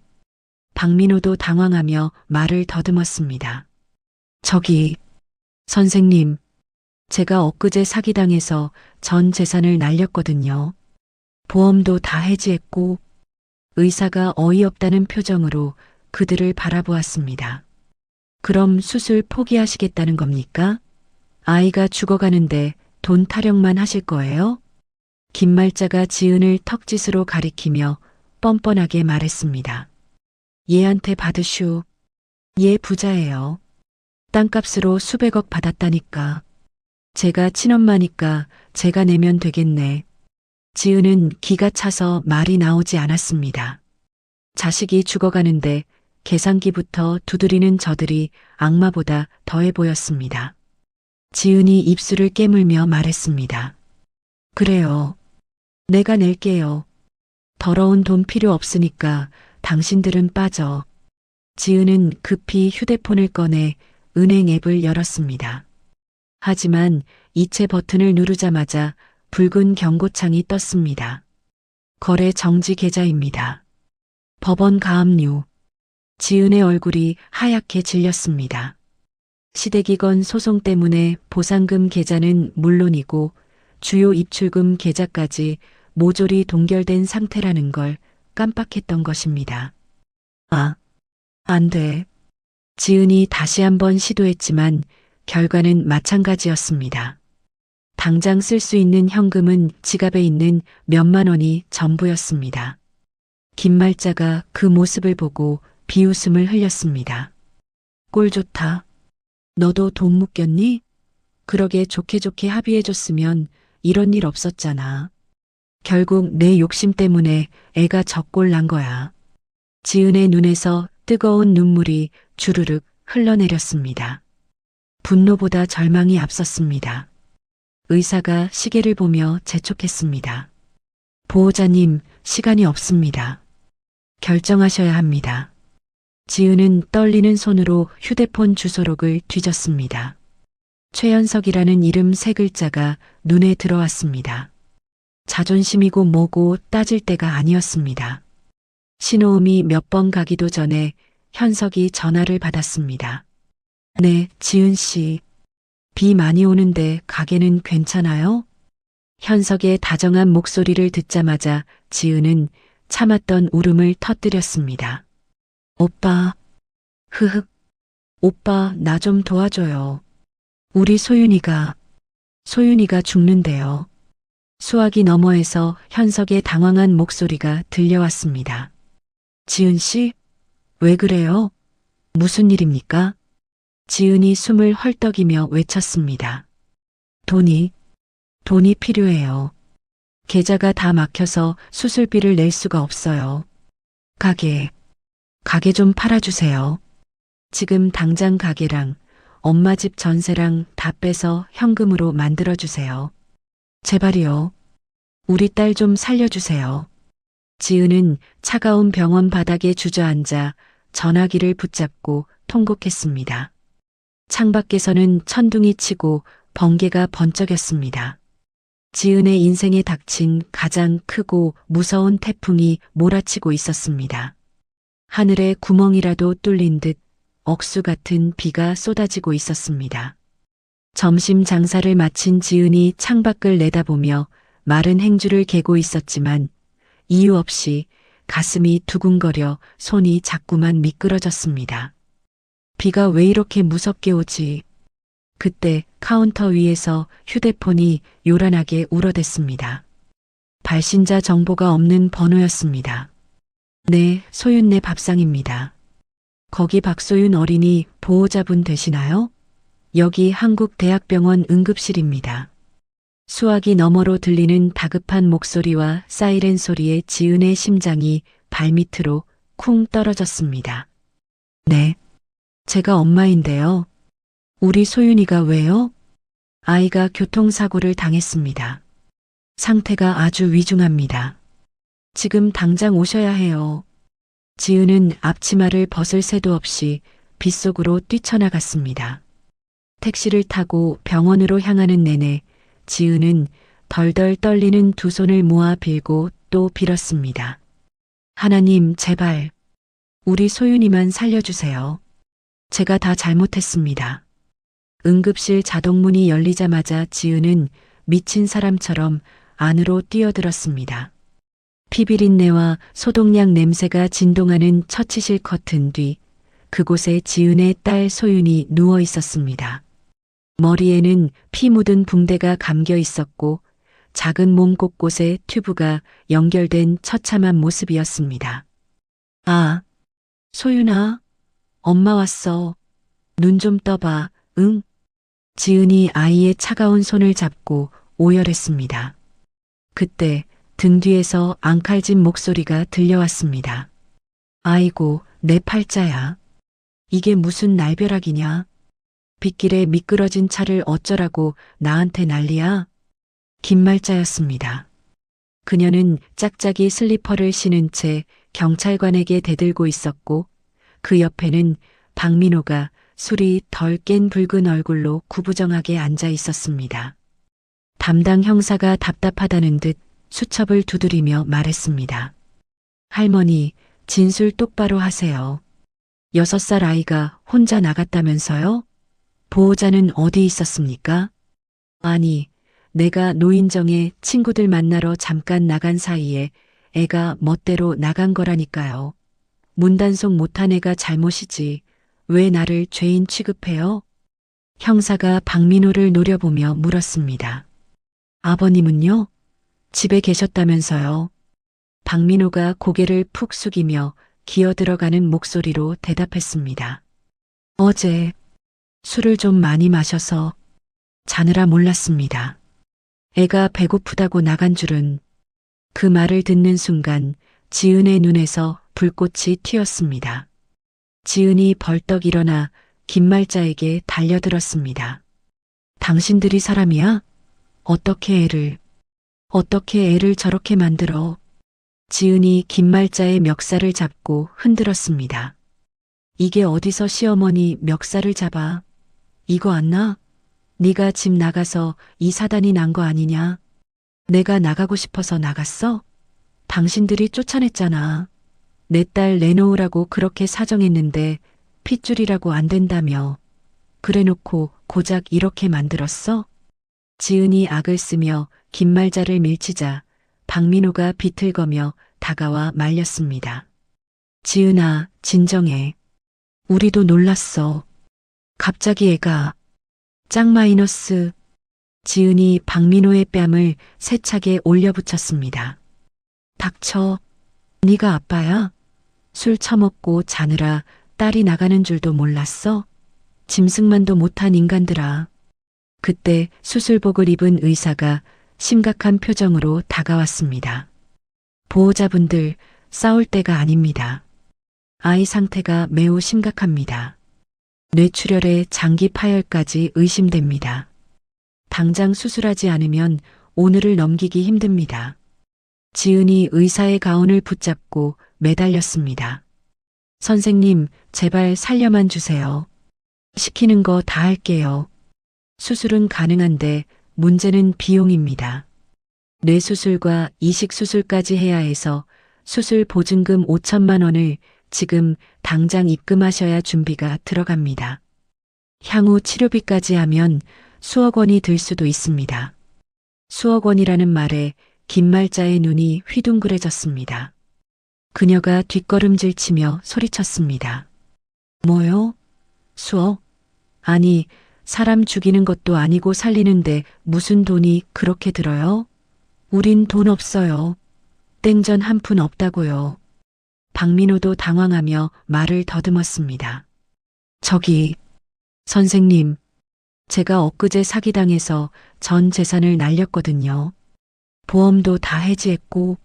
Speaker 1: 박민호도 당황하며 말을 더듬었습니다. 저기, 선생님, 제가 엊그제 사기당해서 전 재산을 날렸거든요. 보험도 다 해지했고. 의사가 어이없다는 표정으로 그들을 바라보았습니다. 그럼 수술 포기하시겠다는 겁니까? 아이가 죽어가는데 돈 타령만 하실 거예요? 김말자가 지은을 턱짓으로 가리키며 뻔뻔하게 말했습니다. 얘한테 받으슈. 얘 부자예요. 땅값으로 수백억 받았다니까. 제가 친엄마니까 제가 내면 되겠네. 지은은 기가 차서 말이 나오지 않았습니다. 자식이 죽어가는데 계산기부터 두드리는 저들이 악마보다 더해 보였습니다. 지은이 입술을 깨물며 말했습니다. 그래요. 내가 낼게요. 더러운 돈 필요 없으니까 당신들은 빠져. 지은은 급히 휴대폰을 꺼내 은행 앱을 열었습니다. 하지만 이체 버튼을 누르자마자 붉은 경고창이 떴습니다. 거래 정지 계좌입니다. 법원 가압류. 지은의 얼굴이 하얗게 질렸습니다. 시대기건 소송 때문에 보상금 계좌는 물론이고 주요 입출금 계좌까지 모조리 동결된 상태라는 걸 깜빡했던 것입니다. 아, 안 돼. 지은이 다시 한번 시도했지만 결과는 마찬가지였습니다. 당장 쓸 수 있는 현금은 지갑에 있는 몇만 원이 전부였습니다. 김말자가 그 모습을 보고 비웃음을 흘렸습니다. 꼴 좋다. 너도 돈 묶였니? 그러게 좋게 좋게 합의해줬으면 이런 일 없었잖아. 결국 내 욕심 때문에 애가 적골 난 거야. 지은의 눈에서 뜨거운 눈물이 주르륵 흘러내렸습니다. 분노보다 절망이 앞섰습니다. 의사가 시계를 보며 재촉했습니다. 보호자님, 시간이 없습니다. 결정하셔야 합니다. 지은은 떨리는 손으로 휴대폰 주소록을 뒤졌습니다. 최연석이라는 이름 세 글자가 눈에 들어왔습니다. 자존심이고 뭐고 따질 때가 아니었습니다. 신호음이 몇 번 가기도 전에 현석이 전화를 받았습니다. 네, 지은 씨. 비 많이 오는데 가게는 괜찮아요? 현석의 다정한 목소리를 듣자마자 지은은 참았던 울음을 터뜨렸습니다. 오빠, 흐흑. 오빠, 나 좀 도와줘요. 우리 소윤이가 죽는데요. 수화기 너머에서 현석의 당황한 목소리가 들려왔습니다. 지은 씨? 왜 그래요? 무슨 일입니까? 지은이 숨을 헐떡이며 외쳤습니다. 돈이 필요해요. 계좌가 다 막혀서 수술비를 낼 수가 없어요. 가게 좀 팔아주세요. 지금 당장 가게랑 엄마 집 전세랑 다 빼서 현금으로 만들어주세요. 제발이요. 우리 딸 좀 살려주세요. 지은은 차가운 병원 바닥에 주저앉아 전화기를 붙잡고 통곡했습니다. 창밖에서는 천둥이 치고 번개가 번쩍였습니다. 지은의 인생에 닥친 가장 크고 무서운 태풍이 몰아치고 있었습니다. 하늘에 구멍이라도 뚫린 듯 억수 같은 비가 쏟아지고 있었습니다. 점심 장사를 마친 지은이 창밖을 내다보며 마른 행주를 개고 있었지만 이유 없이 가슴이 두근거려 손이 자꾸만 미끄러졌습니다. 비가 왜 이렇게 무섭게 오지? 그때 카운터 위에서 휴대폰이 요란하게 울어댔습니다. 발신자 정보가 없는 번호였습니다. 네, 소윤네 밥상입니다. 거기 박소윤 어린이 보호자분 되시나요? 여기 한국대학병원 응급실입니다. 수화기 너머로 들리는 다급한 목소리와 사이렌 소리에 지은의 심장이 발밑으로 쿵 떨어졌습니다. 네, 제가 엄마인데요. 우리 소윤이가 왜요? 아이가 교통사고를 당했습니다. 상태가 아주 위중합니다. 지금 당장 오셔야 해요. 지은은 앞치마를 벗을 새도 없이 빗속으로 뛰쳐나갔습니다. 택시를 타고 병원으로 향하는 내내 지은은 덜덜 떨리는 두 손을 모아 빌고 또 빌었습니다. 하나님, 제발 우리 소윤이만 살려주세요. 제가 다 잘못했습니다. 응급실 자동문이 열리자마자 지은은 미친 사람처럼 안으로 뛰어들었습니다. 피비린내와 소독약 냄새가 진동하는 처치실 커튼 뒤 그곳에 지은의 딸 소윤이 누워 있었습니다. 머리에는 피 묻은 붕대가 감겨 있었고 작은 몸 곳곳에 튜브가 연결된 처참한 모습이었습니다. 아, 소윤아, 엄마 왔어. 눈 좀 떠봐, 응? 지은이 아이의 차가운 손을 잡고 오열했습니다. 그때 등 뒤에서 앙칼진 목소리가 들려왔습니다. 아이고, 내 팔자야. 이게 무슨 날벼락이냐? 빗길에 미끄러진 차를 어쩌라고 나한테 난리야? 김말자였습니다. 그녀는 짝짝이 슬리퍼를 신은 채 경찰관에게 대들고 있었고 그 옆에는 박민호가 술이 덜 깬 붉은 얼굴로 구부정하게 앉아 있었습니다. 담당 형사가 답답하다는 듯 수첩을 두드리며 말했습니다. 할머니, 진술 똑바로 하세요. 6살 아이가 혼자 나갔다면서요? 보호자는 어디 있었습니까? 아니, 내가 노인정에 친구들 만나러 잠깐 나간 사이에 애가 멋대로 나간 거라니까요. 문단속 못한 애가 잘못이지. 왜 나를 죄인 취급해요? 형사가 박민호를 노려보며 물었습니다. 아버님은요? 집에 계셨다면서요? 박민호가 고개를 푹 숙이며 기어 들어가는 목소리로 대답했습니다. 어제 술을 좀 많이 마셔서 자느라 몰랐습니다. 애가 배고프다고 나간 줄은. 그 말을 듣는 순간 지은의 눈에서 불꽃이 튀었습니다. 지은이 벌떡 일어나 김말자에게 달려들었습니다. 당신들이 사람이야? 어떻게 애를 저렇게 만들어? 지은이 김말자의 멱살을 잡고 흔들었습니다. 이게 어디서 시어머니 멱살을 잡아? 이거 안 나? 네가 집 나가서 이 사단이 난 거 아니냐? 내가 나가고 싶어서 나갔어? 당신들이 쫓아냈잖아. 내 딸 내놓으라고 그렇게 사정했는데 핏줄이라고 안 된다며. 그래놓고 고작 이렇게 만들었어? 지은이 악을 쓰며 김말자를 밀치자 박민호가 비틀거며 다가와 말렸습니다. 지은아, 진정해. 우리도 놀랐어. 갑자기 애가 짝 마이너스. 지은이 박민호의 뺨을 세차게 올려붙였습니다. 닥쳐. 네가 아빠야? 술 처먹고 자느라 딸이 나가는 줄도 몰랐어? 짐승만도 못한 인간들아. 그때 수술복을 입은 의사가 심각한 표정으로 다가왔습니다. 보호자분들, 싸울 때가 아닙니다. 아이 상태가 매우 심각합니다. 뇌출혈에 장기 파열까지 의심됩니다. 당장 수술하지 않으면 오늘을 넘기기 힘듭니다. 지은이 의사의 가운을 붙잡고 매달렸습니다. 선생님, 제발 살려만 주세요. 시키는 거 다 할게요. 수술은 가능한데 문제는 비용입니다. 뇌수술과 이식수술까지 해야 해서 수술 보증금 5천만 원을 지금 당장 입금하셔야 준비가 들어갑니다. 향후 치료비까지 하면 수억 원이 들 수도 있습니다. 수억 원이라는 말에 김말자의 눈이 휘둥그레졌습니다. 그녀가 뒷걸음질 치며 소리쳤습니다. 뭐요? 수억? 아니, 사람 죽이는 것도 아니고 살리는데 무슨 돈이 그렇게 들어요? 우린 돈 없어요. 땡전 한 푼 없다고요. 박민호도 당황하며 말을 더듬었습니다. 저기, 선생님, 제가 엊그제 사기당해서 전 재산을 날렸거든요. 보험도 다 해지했고.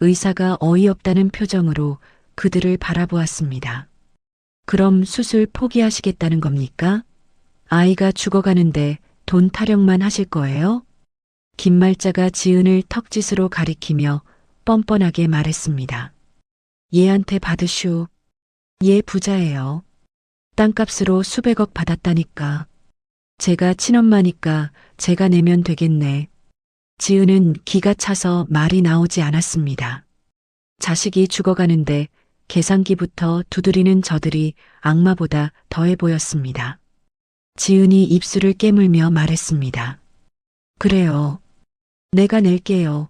Speaker 1: 의사가 어이없다는 표정으로 그들을 바라보았습니다. 그럼 수술 포기하시겠다는 겁니까? 아이가 죽어가는데 돈 타령만 하실 거예요? 김말자가 지은을 턱짓으로 가리키며 뻔뻔하게 말했습니다. 얘한테 받으슈. 얘 부자예요. 땅값으로 수백억 받았다니까. 제가 친엄마니까 제가 내면 되겠네. 지은은 기가 차서 말이 나오지 않았습니다. 자식이 죽어가는데 계산기부터 두드리는 저들이 악마보다 더해 보였습니다. 지은이 입술을 깨물며 말했습니다. 그래요. 내가 낼게요.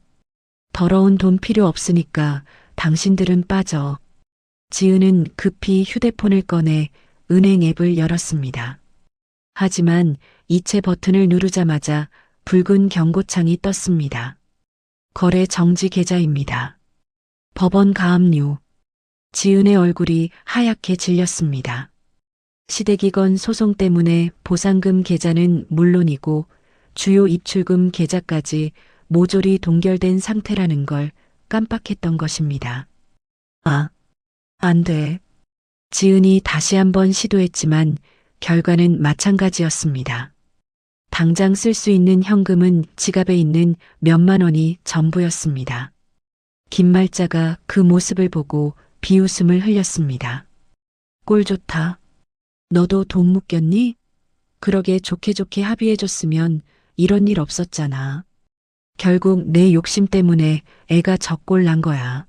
Speaker 1: 더러운 돈 필요 없으니까 당신들은 빠져. 지은은 급히 휴대폰을 꺼내 은행 앱을 열었습니다. 하지만 이체 버튼을 누르자마자 붉은 경고창이 떴습니다. 거래 정지 계좌입니다. 법원 가압류. 지은의 얼굴이 하얗게 질렸습니다. 시대기건 소송 때문에 보상금 계좌는 물론이고 주요 입출금 계좌까지 모조리 동결된 상태라는 걸 깜빡했던 것입니다. 아, 안 돼. 지은이 다시 한번 시도했지만 결과는 마찬가지였습니다. 당장 쓸 수 있는 현금은 지갑에 있는 몇만 원이 전부였습니다. 김말자가 그 모습을 보고 비웃음을 흘렸습니다. 꼴 좋다. 너도 돈 묶였니? 그러게 좋게 합의해줬으면 이런 일 없었잖아. 결국 내 욕심 때문에 애가 저꼴 난 거야.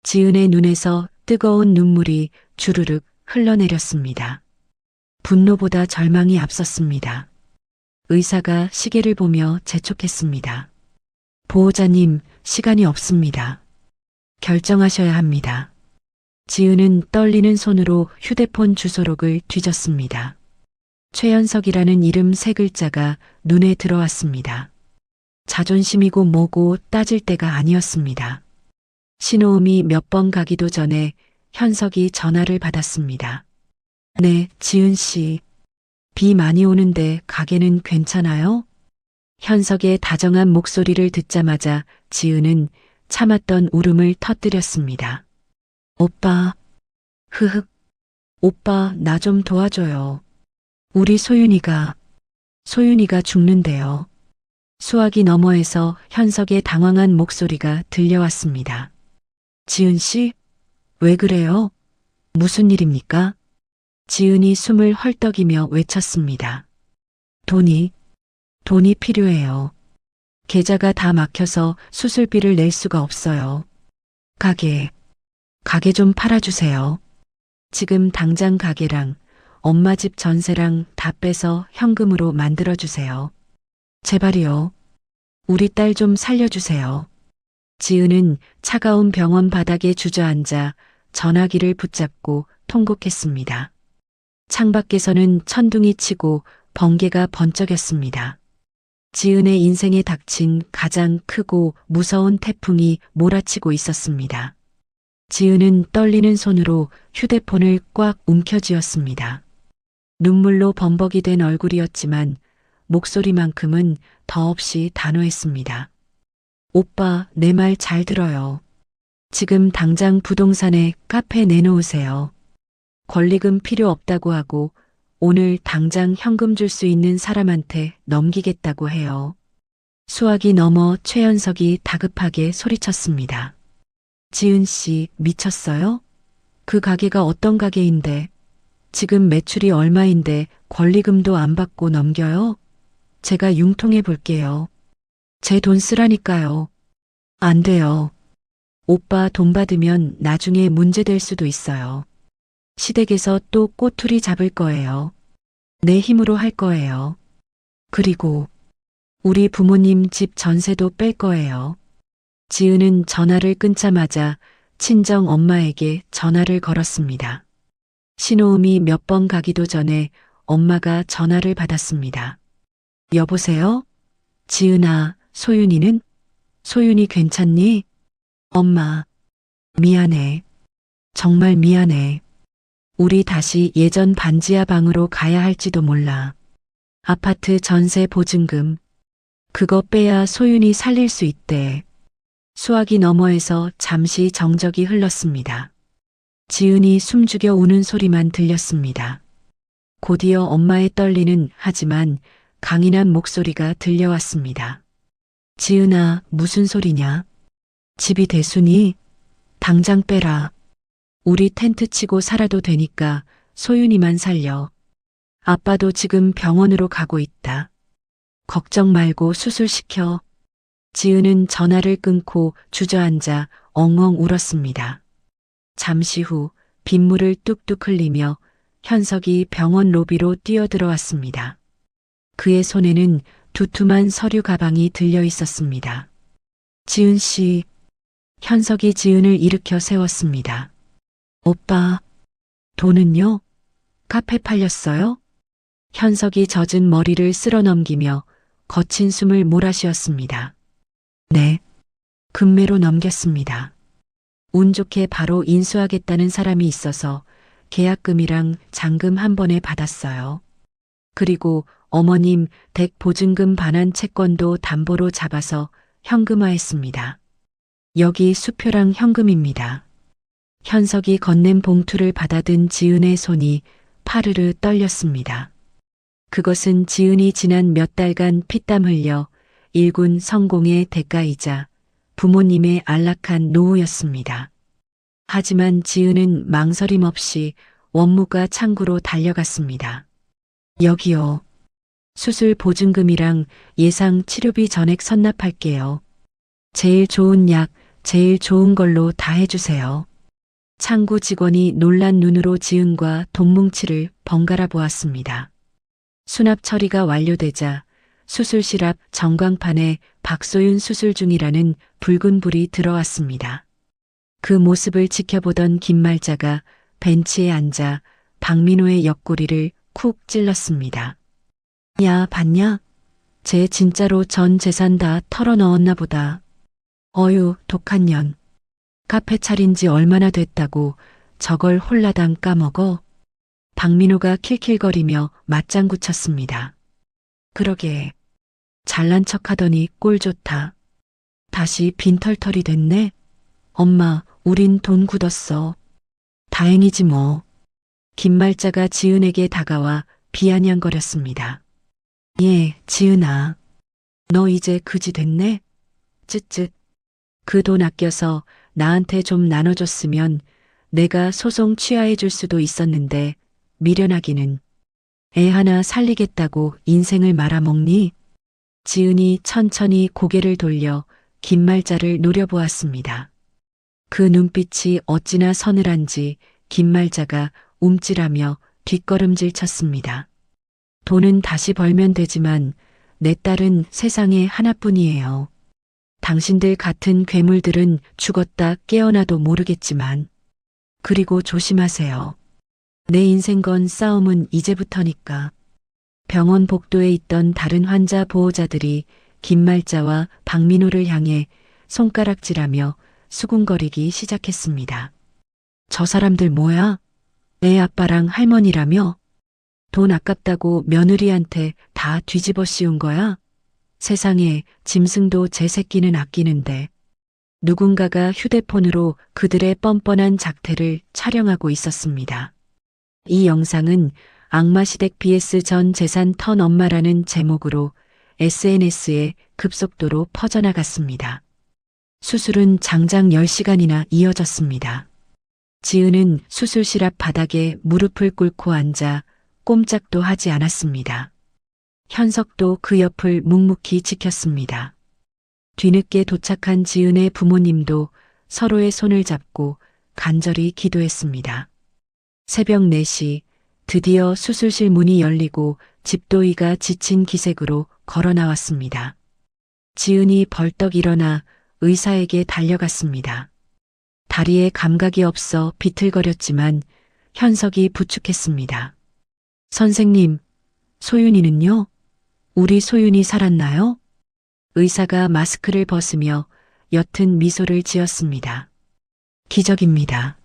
Speaker 1: 지은의 눈에서 뜨거운 눈물이 주르륵 흘러내렸습니다. 분노보다 절망이 앞섰습니다. 의사가 시계를 보며 재촉했습니다. 보호자님, 시간이 없습니다. 결정하셔야 합니다. 지은은 떨리는 손으로 휴대폰 주소록을 뒤졌습니다. 최연석이라는 이름 세 글자가 눈에 들어왔습니다. 자존심이고 뭐고 따질 때가 아니었습니다. 신호음이 몇 번 가기도 전에 현석이 전화를 받았습니다. 네, 지은 씨. 비 많이 오는데 가게는 괜찮아요? 현석의 다정한 목소리를 듣자마자 지은은 참았던 울음을 터뜨렸습니다. 오빠, 흐흑, 오빠 나 좀 도와줘요. 우리 소윤이가 죽는데요. 수화기 너머에서 현석의 당황한 목소리가 들려왔습니다. 지은 씨, 왜 그래요? 무슨 일입니까? 지은이 숨을 헐떡이며 외쳤습니다. 돈이 필요해요. 계좌가 다 막혀서 수술비를 낼 수가 없어요. 가게 좀 팔아주세요. 지금 당장 가게랑 엄마 집 전세랑 다 빼서 현금으로 만들어주세요. 제발이요. 우리 딸 좀 살려주세요. 지은은 차가운 병원 바닥에 주저앉아 전화기를 붙잡고 통곡했습니다. 창밖에서는 천둥이 치고 번개가 번쩍였습니다. 지은의 인생에 닥친 가장 크고 무서운 태풍이 몰아치고 있었습니다. 지은은 떨리는 손으로 휴대폰을 꽉 움켜쥐었습니다. 눈물로 범벅이 된 얼굴이었지만 목소리만큼은 더없이 단호했습니다. 오빠, 내 말 잘 들어요. 지금 당장 부동산에 카페 내놓으세요. 권리금 필요 없다고 하고 오늘 당장 현금 줄 수 있는 사람한테 넘기겠다고 해요. 수화기 너머 최현석이 다급하게 소리쳤습니다. 지은 씨, 미쳤어요? 그 가게가 어떤 가게인데 지금 매출이 얼마인데 권리금도 안 받고 넘겨요? 제가 융통해 볼게요. 제 돈 쓰라니까요. 안 돼요. 오빠 돈 받으면 나중에 문제될 수도 있어요. 시댁에서 또 꼬투리 잡을 거예요. 내 힘으로 할 거예요. 그리고 우리 부모님 집 전세도 뺄 거예요. 지은은 전화를 끊자마자 친정 엄마에게 전화를 걸었습니다. 신호음이 몇 번 가기도 전에 엄마가 전화를 받았습니다. 여보세요? 지은아, 소윤이는? 소윤이 괜찮니? 엄마, 미안해. 정말 미안해. 우리 다시 예전 반지하 방으로 가야 할지도 몰라. 아파트 전세 보증금. 그거 빼야 소윤이 살릴 수 있대. 수화기 너머에서 잠시 정적이 흘렀습니다. 지은이 숨죽여 우는 소리만 들렸습니다. 곧이어 엄마의 떨리는 하지만 강인한 목소리가 들려왔습니다. 지은아, 무슨 소리냐? 집이 대수니? 당장 빼라. 우리 텐트 치고 살아도 되니까 소윤이만 살려. 아빠도 지금 병원으로 가고 있다. 걱정 말고 수술시켜. 지은은 전화를 끊고 주저앉아 엉엉 울었습니다. 잠시 후 빗물을 뚝뚝 흘리며 현석이 병원 로비로 뛰어들어왔습니다. 그의 손에는 두툼한 서류 가방이 들려 있었습니다. 지은 씨, 현석이 지은을 일으켜 세웠습니다. 오빠, 돈은요? 카페 팔렸어요? 현석이 젖은 머리를 쓸어 넘기며 거친 숨을 몰아쉬었습니다. 네, 금매로 넘겼습니다. 운 좋게 바로 인수하겠다는 사람이 있어서 계약금이랑 잔금 한 번에 받았어요. 그리고 어머님 댁 보증금 반환 채권도 담보로 잡아서 현금화했습니다. 여기 수표랑 현금입니다. 현석이 건넨 봉투를 받아든 지은의 손이 파르르 떨렸습니다. 그것은 지은이 지난 몇 달간 피땀 흘려 일군 성공의 대가이자 부모님의 안락한 노후였습니다. 하지만 지은은 망설임 없이 원무가 창구로 달려갔습니다. 여기요. 수술 보증금이랑 예상 치료비 전액 선납할게요. 제일 좋은 약, 제일 좋은 걸로 다 해주세요. 창구 직원이 놀란 눈으로 지은과 돈뭉치를 번갈아 보았습니다. 수납 처리가 완료되자 수술실 앞 전광판에 박소윤 수술 중이라는 붉은 불이 들어왔습니다. 그 모습을 지켜보던 김말자가 벤치에 앉아 박민호의 옆구리를 쿡 찔렀습니다. 야, 봤냐? 쟤 진짜로 전 재산 다 털어넣었나 보다. 어휴, 독한 년. 카페 차린 지 얼마나 됐다고 저걸 홀라당 까먹어? 박민호가 킬킬거리며 맞장구 쳤습니다. 그러게. 잘난 척하더니 꼴 좋다. 다시 빈털털이 됐네. 엄마, 우린 돈 굳었어. 다행이지 뭐. 김말자가 지은에게 다가와 비아냥거렸습니다. 예, 지은아. 너 이제 그지 됐네? 쯧쯧. 그 돈 아껴서 나한테 좀 나눠줬으면 내가 소송 취하해 줄 수도 있었는데 미련하기는. 애 하나 살리겠다고 인생을 말아먹니? 지은이 천천히 고개를 돌려 김말자를 노려보았습니다. 그 눈빛이 어찌나 서늘한지 김말자가 움찔하며 뒷걸음질 쳤습니다. 돈은 다시 벌면 되지만 내 딸은 세상에 하나뿐이에요. 당신들 같은 괴물들은 죽었다 깨어나도 모르겠지만. 그리고 조심하세요. 내 인생건 싸움은 이제부터니까. 병원 복도에 있던 다른 환자 보호자들이 김말자와 박민호를 향해 손가락질하며 수군거리기 시작했습니다. 저 사람들 뭐야? 애 아빠랑 할머니라며? 돈 아깝다고 며느리한테 다 뒤집어 씌운 거야? 세상에 짐승도 제 새끼는 아끼는데. 누군가가 휴대폰으로 그들의 뻔뻔한 작태를 촬영하고 있었습니다. 이 영상은 악마시댁 vs 전 재산 턴 엄마라는 제목으로 SNS에 급속도로 퍼져나갔습니다. 수술은 장장 10시간이나 이어졌습니다. 지은은 수술실 앞 바닥에 무릎을 꿇고 앉아 꼼짝도 하지 않았습니다. 현석도 그 옆을 묵묵히 지켰습니다. 뒤늦게 도착한 지은의 부모님도 서로의 손을 잡고 간절히 기도했습니다. 새벽 4시 드디어 수술실 문이 열리고 집도이가 지친 기색으로 걸어 나왔습니다. 지은이 벌떡 일어나 의사에게 달려갔습니다. 다리에 감각이 없어 비틀거렸지만 현석이 부축했습니다. 선생님, 소윤이는요? 우리 소윤이 살았나요? 의사가 마스크를 벗으며 옅은 미소를 지었습니다. 기적입니다.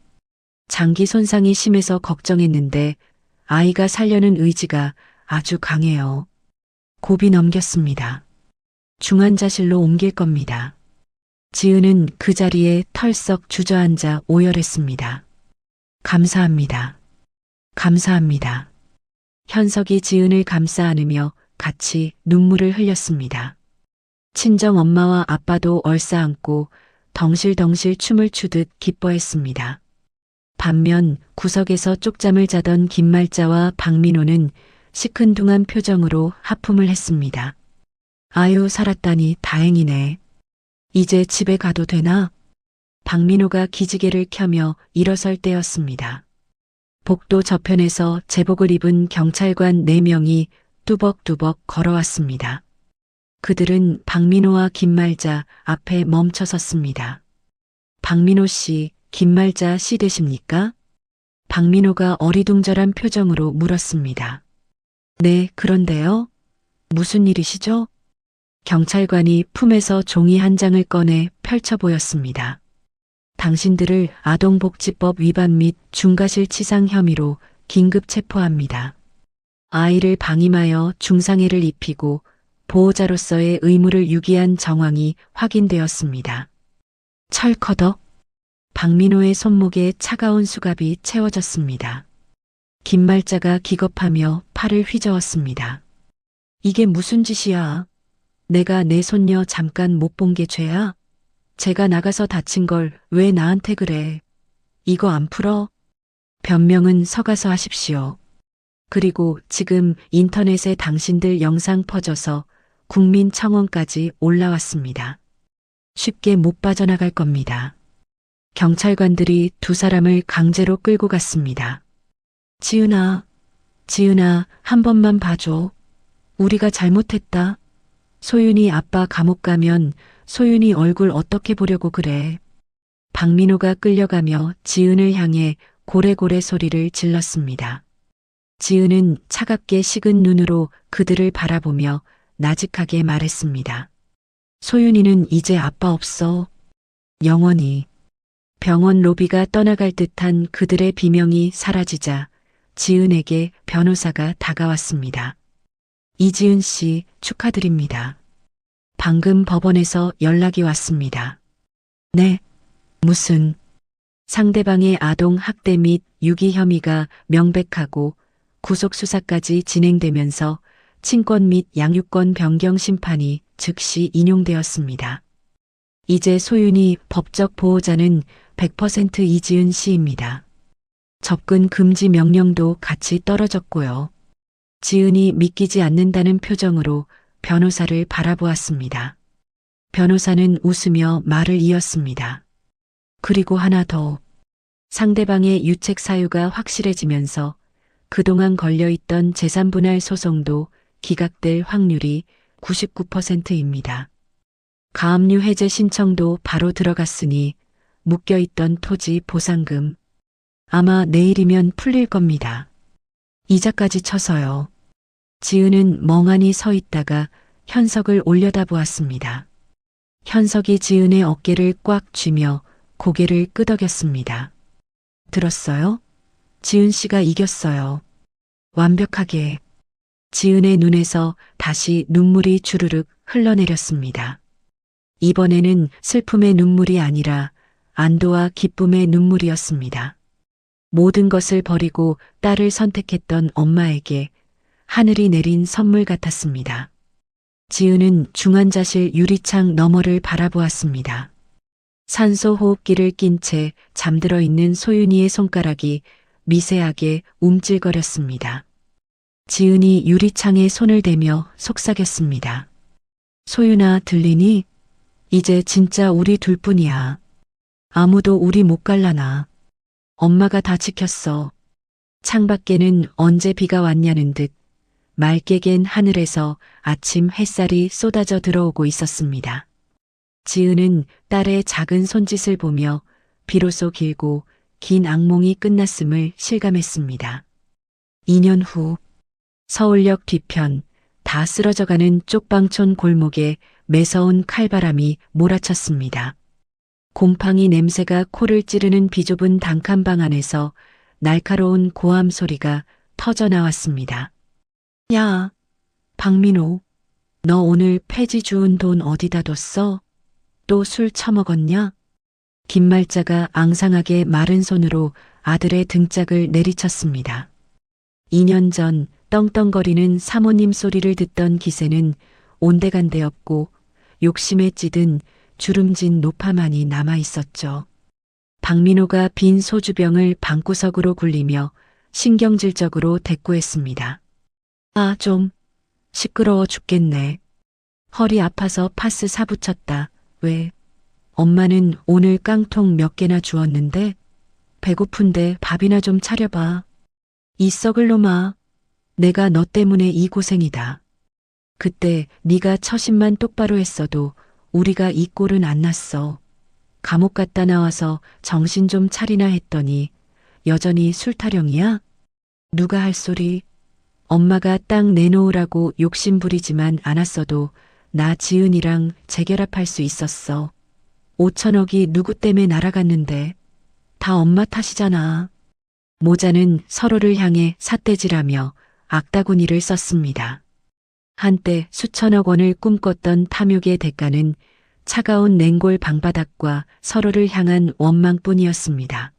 Speaker 1: 장기 손상이 심해서 걱정했는데 아이가 살려는 의지가 아주 강해요. 고비 넘겼습니다. 중환자실로 옮길 겁니다. 지은은 그 자리에 털썩 주저앉아 오열했습니다. 감사합니다. 감사합니다. 현석이 지은을 감싸 안으며 같이 눈물을 흘렸습니다. 친정 엄마와 아빠도 얼싸안고 덩실덩실 춤을 추듯 기뻐했습니다. 반면 구석에서 쪽잠을 자던 김말자와 박민호는 시큰둥한 표정으로 하품을 했습니다. 아유, 살았다니 다행이네. 이제 집에 가도 되나? 박민호가 기지개를 켜며 일어설 때였습니다. 복도 저편에서 제복을 입은 경찰관 4명이 뚜벅뚜벅 걸어왔습니다. 그들은 박민호와 김말자 앞에 멈춰 섰습니다. 박민호 씨, 김말자 씨 되십니까? 박민호가 어리둥절한 표정으로 물었습니다. 네, 그런데요. 무슨 일이시죠? 경찰관이 품에서 종이 한 장을 꺼내 펼쳐 보였습니다. 당신들을 아동복지법 위반 및 중과실 치상 혐의로 긴급 체포합니다. 아이를 방임하여 중상해를 입히고 보호자로서의 의무를 유기한 정황이 확인되었습니다. 철커덕. 박민호의 손목에 차가운 수갑이 채워졌습니다. 김말자가 기겁하며 팔을 휘저었습니다. 이게 무슨 짓이야? 내가 내 손녀 잠깐 못 본 게 죄야? 제가 나가서 다친 걸 왜 나한테 그래? 이거 안 풀어? 변명은 서가서 하십시오. 그리고 지금 인터넷에 당신들 영상 퍼져서 국민청원까지 올라왔습니다. 쉽게 못 빠져나갈 겁니다. 경찰관들이 2사람을 강제로 끌고 갔습니다. 지은아, 지은아, 한 번만 봐줘. 우리가 잘못했다. 소윤이 아빠 감옥 가면 소윤이 얼굴 어떻게 보려고 그래. 박민호가 끌려가며 지은을 향해 고래고래 소리를 질렀습니다. 지은은 차갑게 식은 눈으로 그들을 바라보며 나직하게 말했습니다. 소윤이는 이제 아빠 없어. 영원히. 병원 로비가 떠나갈 듯한 그들의 비명이 사라지자 지은에게 변호사가 다가왔습니다. 이지은 씨 축하드립니다. 방금 법원에서 연락이 왔습니다. 네, 무슨 상대방의 아동 학대 및 유기 혐의가 명백하고 구속 수사까지 진행되면서 친권 및 양육권 변경 심판이 즉시 인용되었습니다. 이제 소윤이 법적 보호자는 100% 이지은 씨입니다. 접근 금지 명령도 같이 떨어졌고요. 지은이 믿기지 않는다는 표정으로 변호사를 바라보았습니다. 변호사는 웃으며 말을 이었습니다. 그리고 하나 더. 상대방의 유책 사유가 확실해지면서 그동안 걸려있던 재산분할 소송도 기각될 확률이 99%입니다. 가압류 해제 신청도 바로 들어갔으니 묶여있던 토지 보상금 아마 내일이면 풀릴 겁니다. 이자까지 쳐서요. 지은은 멍하니 서 있다가 현석을 올려다보았습니다. 현석이 지은의 어깨를 꽉 쥐며 고개를 끄덕였습니다. 들었어요? 지은 씨가 이겼어요. 완벽하게. 지은의 눈에서 다시 눈물이 주르륵 흘러내렸습니다. 이번에는 슬픔의 눈물이 아니라 안도와 기쁨의 눈물이었습니다. 모든 것을 버리고 딸을 선택했던 엄마에게 하늘이 내린 선물 같았습니다. 지은은 중환자실 유리창 너머를 바라보았습니다. 산소 호흡기를 낀 채 잠들어 있는 소윤이의 손가락이 미세하게 움찔거렸습니다. 지은이 유리창에 손을 대며 속삭였습니다. 소윤아, 들리니? 이제 진짜 우리 둘뿐이야. 아무도 우리 못 갈라나. 엄마가 다 지켰어. 창밖에는 언제 비가 왔냐는 듯 맑게 갠 하늘에서 아침 햇살이 쏟아져 들어오고 있었습니다. 지은은 딸의 작은 손짓을 보며 비로소 길고 긴 악몽이 끝났음을 실감했습니다. 2년 후 서울역 뒤편 다 쓰러져가는 쪽방촌 골목에 매서운 칼바람이 몰아쳤습니다. 곰팡이 냄새가 코를 찌르는 비좁은 단칸방 안에서 날카로운 고함 소리가 터져나왔습니다. 야, 박민호, 너 오늘 폐지 주운 돈 어디다 뒀어? 또 술 처먹었냐? 김말자가 앙상하게 마른 손으로 아들의 등짝을 내리쳤습니다. 2년 전 떵떵거리는 사모님 소리를 듣던 기세는 온데간데 없고 욕심에 찌든 주름진 노파만이 남아 있었죠. 박민호가 빈 소주병을 방구석으로 굴리며 신경질적으로 대꾸했습니다. 아, 좀 시끄러워 죽겠네. 허리 아파서 파스 사붙였다. 왜? 엄마는 오늘 깡통 몇 개나 주었는데 배고픈데 밥이나 좀 차려봐. 이 썩을 놈아. 내가 너 때문에 이 고생이다. 그때 네가 처신만 똑바로 했어도 우리가 이 꼴은 안 났어. 감옥 갔다 나와서 정신 좀 차리나 했더니 여전히 술 타령이야? 누가 할 소리? 엄마가 땅 내놓으라고 욕심 부리지만 않았어도 나 지은이랑 재결합할 수 있었어. 5천억이 누구 때문에 날아갔는데 다 엄마 탓이잖아. 모자는 서로를 향해 삿대질하며 악다구니를 썼습니다. 한때 수천억 원을 꿈꿨던 탐욕의 대가는 차가운 냉골 방바닥과 서로를 향한 원망뿐이었습니다.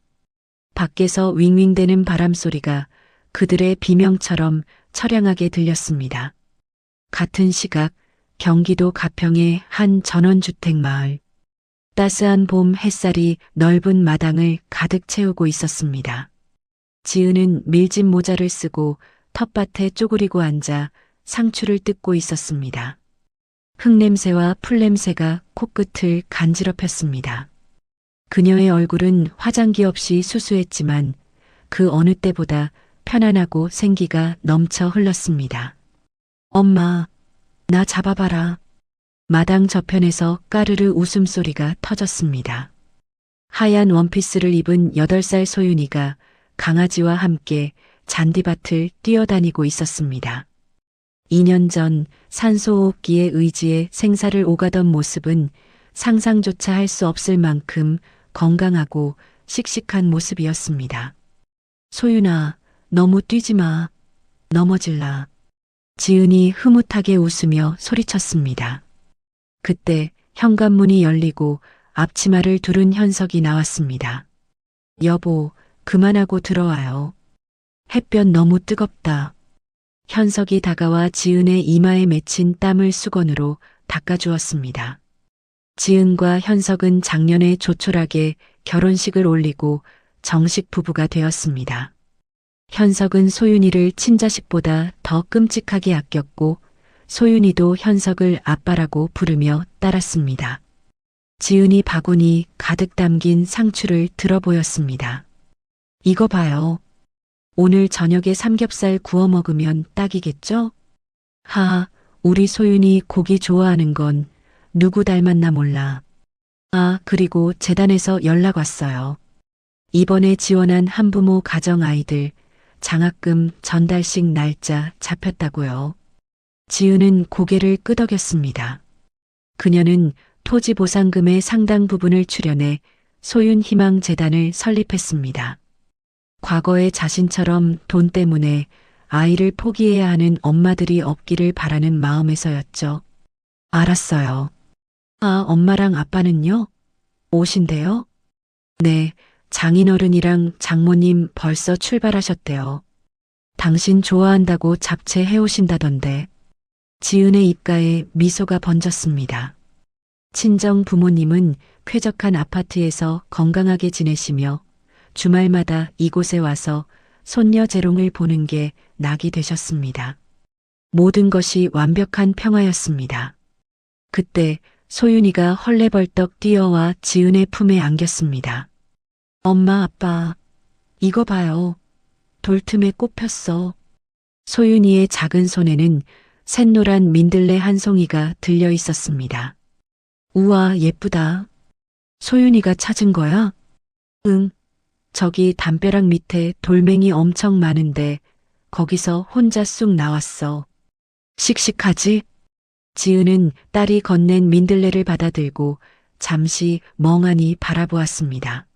Speaker 1: 밖에서 윙윙대는 바람소리가 그들의 비명처럼 처량하게 들렸습니다. 같은 시각 경기도 가평의 한 전원주택 마을. 따스한 봄 햇살이 넓은 마당을 가득 채우고 있었습니다. 지은은 밀짚 모자를 쓰고 텃밭에 쪼그리고 앉아 상추를 뜯고 있었습니다. 흙냄새와 풀냄새가 코끝을 간지럽혔습니다. 그녀의 얼굴은 화장기 없이 수수했지만 그 어느 때보다 편안하고 생기가 넘쳐 흘렀습니다. 엄마, 나 잡아봐라. 마당 저편에서 까르르 웃음소리가 터졌습니다. 하얀 원피스를 입은 8살 소윤이가 강아지와 함께 잔디밭을 뛰어다니고 있었습니다. 2년 전 산소호흡기에 의지해 생사를 오가던 모습은 상상조차 할 수 없을 만큼 건강하고 씩씩한 모습이었습니다. 소윤아, 너무 뛰지 마. 넘어질라. 지은이 흐뭇하게 웃으며 소리쳤습니다. 그때 현관문이 열리고 앞치마를 두른 현석이 나왔습니다. 여보, 그만하고 들어와요. 햇볕 너무 뜨겁다. 현석이 다가와 지은의 이마에 맺힌 땀을 수건으로 닦아주었습니다. 지은과 현석은 작년에 조촐하게 결혼식을 올리고 정식 부부가 되었습니다. 현석은 소윤이를 친자식보다 더 끔찍하게 아꼈고 소윤이도 현석을 아빠라고 부르며 따랐습니다. 지은이 바구니 가득 담긴 상추를 들어 보였습니다. 이거 봐요. 오늘 저녁에 삼겹살 구워 먹으면 딱이겠죠? 하하, 우리 소윤이 고기 좋아하는 건 누구 닮았나 몰라. 아, 그리고 재단에서 연락 왔어요. 이번에 지원한 한부모 가정 아이들 장학금 전달식 날짜 잡혔다고요. 지은은 고개를 끄덕였습니다. 그녀는 토지 보상금의 상당 부분을 출연해 소윤희망재단을 설립했습니다. 과거의 자신처럼 돈 때문에 아이를 포기해야 하는 엄마들이 없기를 바라는 마음에서였죠. 알았어요. 아, 엄마랑 아빠는요? 오신대요? 네, 장인어른이랑 장모님 벌써 출발하셨대요. 당신 좋아한다고 잡채 해오신다던데. 지은의 입가에 미소가 번졌습니다. 친정 부모님은 쾌적한 아파트에서 건강하게 지내시며 주말마다 이곳에 와서 손녀 재롱을 보는 게 낙이 되셨습니다. 모든 것이 완벽한 평화였습니다. 그때 소윤이가 헐레벌떡 뛰어와 지은의 품에 안겼습니다. 엄마, 아빠, 이거 봐요. 돌틈에 꽃 폈어. 소윤이의 작은 손에는 샛노란 민들레 한 송이가 들려 있었습니다. 우와, 예쁘다. 소윤이가 찾은 거야? 응. 저기 담벼락 밑에 돌멩이 엄청 많은데 거기서 혼자 쑥 나왔어. 씩씩하지? 지은은 딸이 건넨 민들레를 받아들고 잠시 멍하니 바라보았습니다.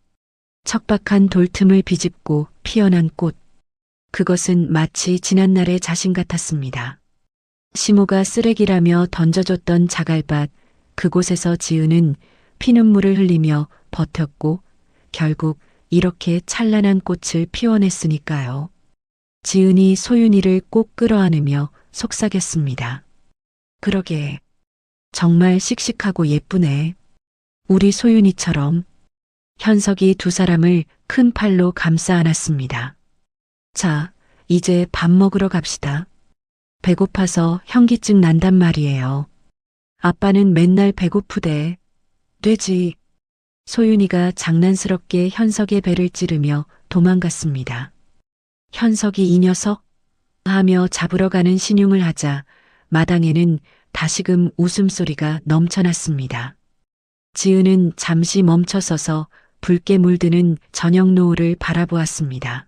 Speaker 1: 척박한 돌틈을 비집고 피어난 꽃. 그것은 마치 지난날의 자신 같았습니다. 시모가 쓰레기라며 던져줬던 자갈밭, 그곳에서 지은은 피눈물을 흘리며 버텼고 결국 이렇게 찬란한 꽃을 피워냈으니까요. 지은이 소윤이를 꼭 끌어안으며 속삭였습니다. 그러게, 정말 씩씩하고 예쁘네. 우리 소윤이처럼. 현석이 두 사람을 큰 팔로 감싸 안았습니다. 자, 이제 밥 먹으러 갑시다. 배고파서 현기증 난단 말이에요. 아빠는 맨날 배고프대. 되지. 소윤이가 장난스럽게 현석의 배를 찌르며 도망갔습니다. 현석이 이 녀석? 하며 잡으러 가는 신용을 하자 마당에는 다시금 웃음소리가 넘쳐났습니다. 지은은 잠시 멈춰서서 붉게 물드는 저녁 노을을 바라보았습니다.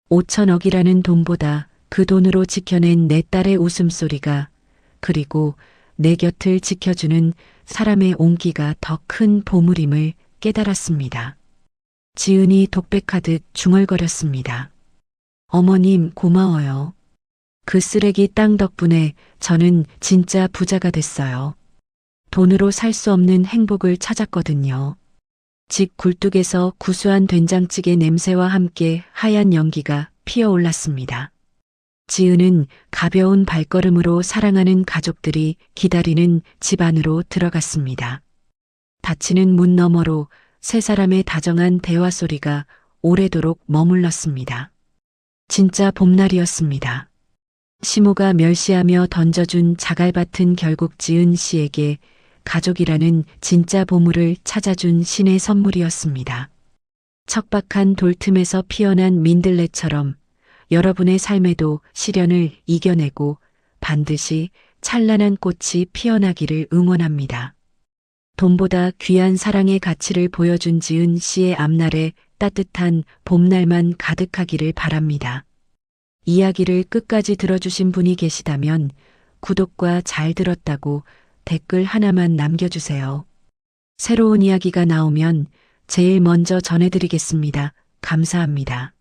Speaker 1: 5천억이라는 돈보다 그 돈으로 지켜낸 내 딸의 웃음소리가, 그리고 내 곁을 지켜주는 사람의 온기가 더 큰 보물임을 깨달았습니다. 지은이 독백하듯 중얼거렸습니다. 어머님, 고마워요. 그 쓰레기 땅 덕분에 저는 진짜 부자가 됐어요. 돈으로 살 수 없는 행복을 찾았거든요. 집 굴뚝에서 구수한 된장찌개 냄새와 함께 하얀 연기가 피어올랐습니다. 지은은 가벼운 발걸음으로 사랑하는 가족들이 기다리는 집 안으로 들어갔습니다. 닫히는 문 너머로 세 사람의 다정한 대화 소리가 오래도록 머물렀습니다. 진짜 봄날이었습니다. 시모가 멸시하며 던져준 자갈밭은 결국 지은 씨에게 가족이라는 진짜 보물을 찾아준 신의 선물이었습니다. 척박한 돌틈에서 피어난 민들레처럼 여러분의 삶에도 시련을 이겨내고 반드시 찬란한 꽃이 피어나기를 응원합니다. 돈보다 귀한 사랑의 가치를 보여준 지은 씨의 앞날에 따뜻한 봄날만 가득하기를 바랍니다. 이야기를 끝까지 들어주신 분이 계시다면 구독과 잘 들었다고 댓글 하나만 남겨주세요. 새로운 이야기가 나오면 제일 먼저 전해드리겠습니다. 감사합니다.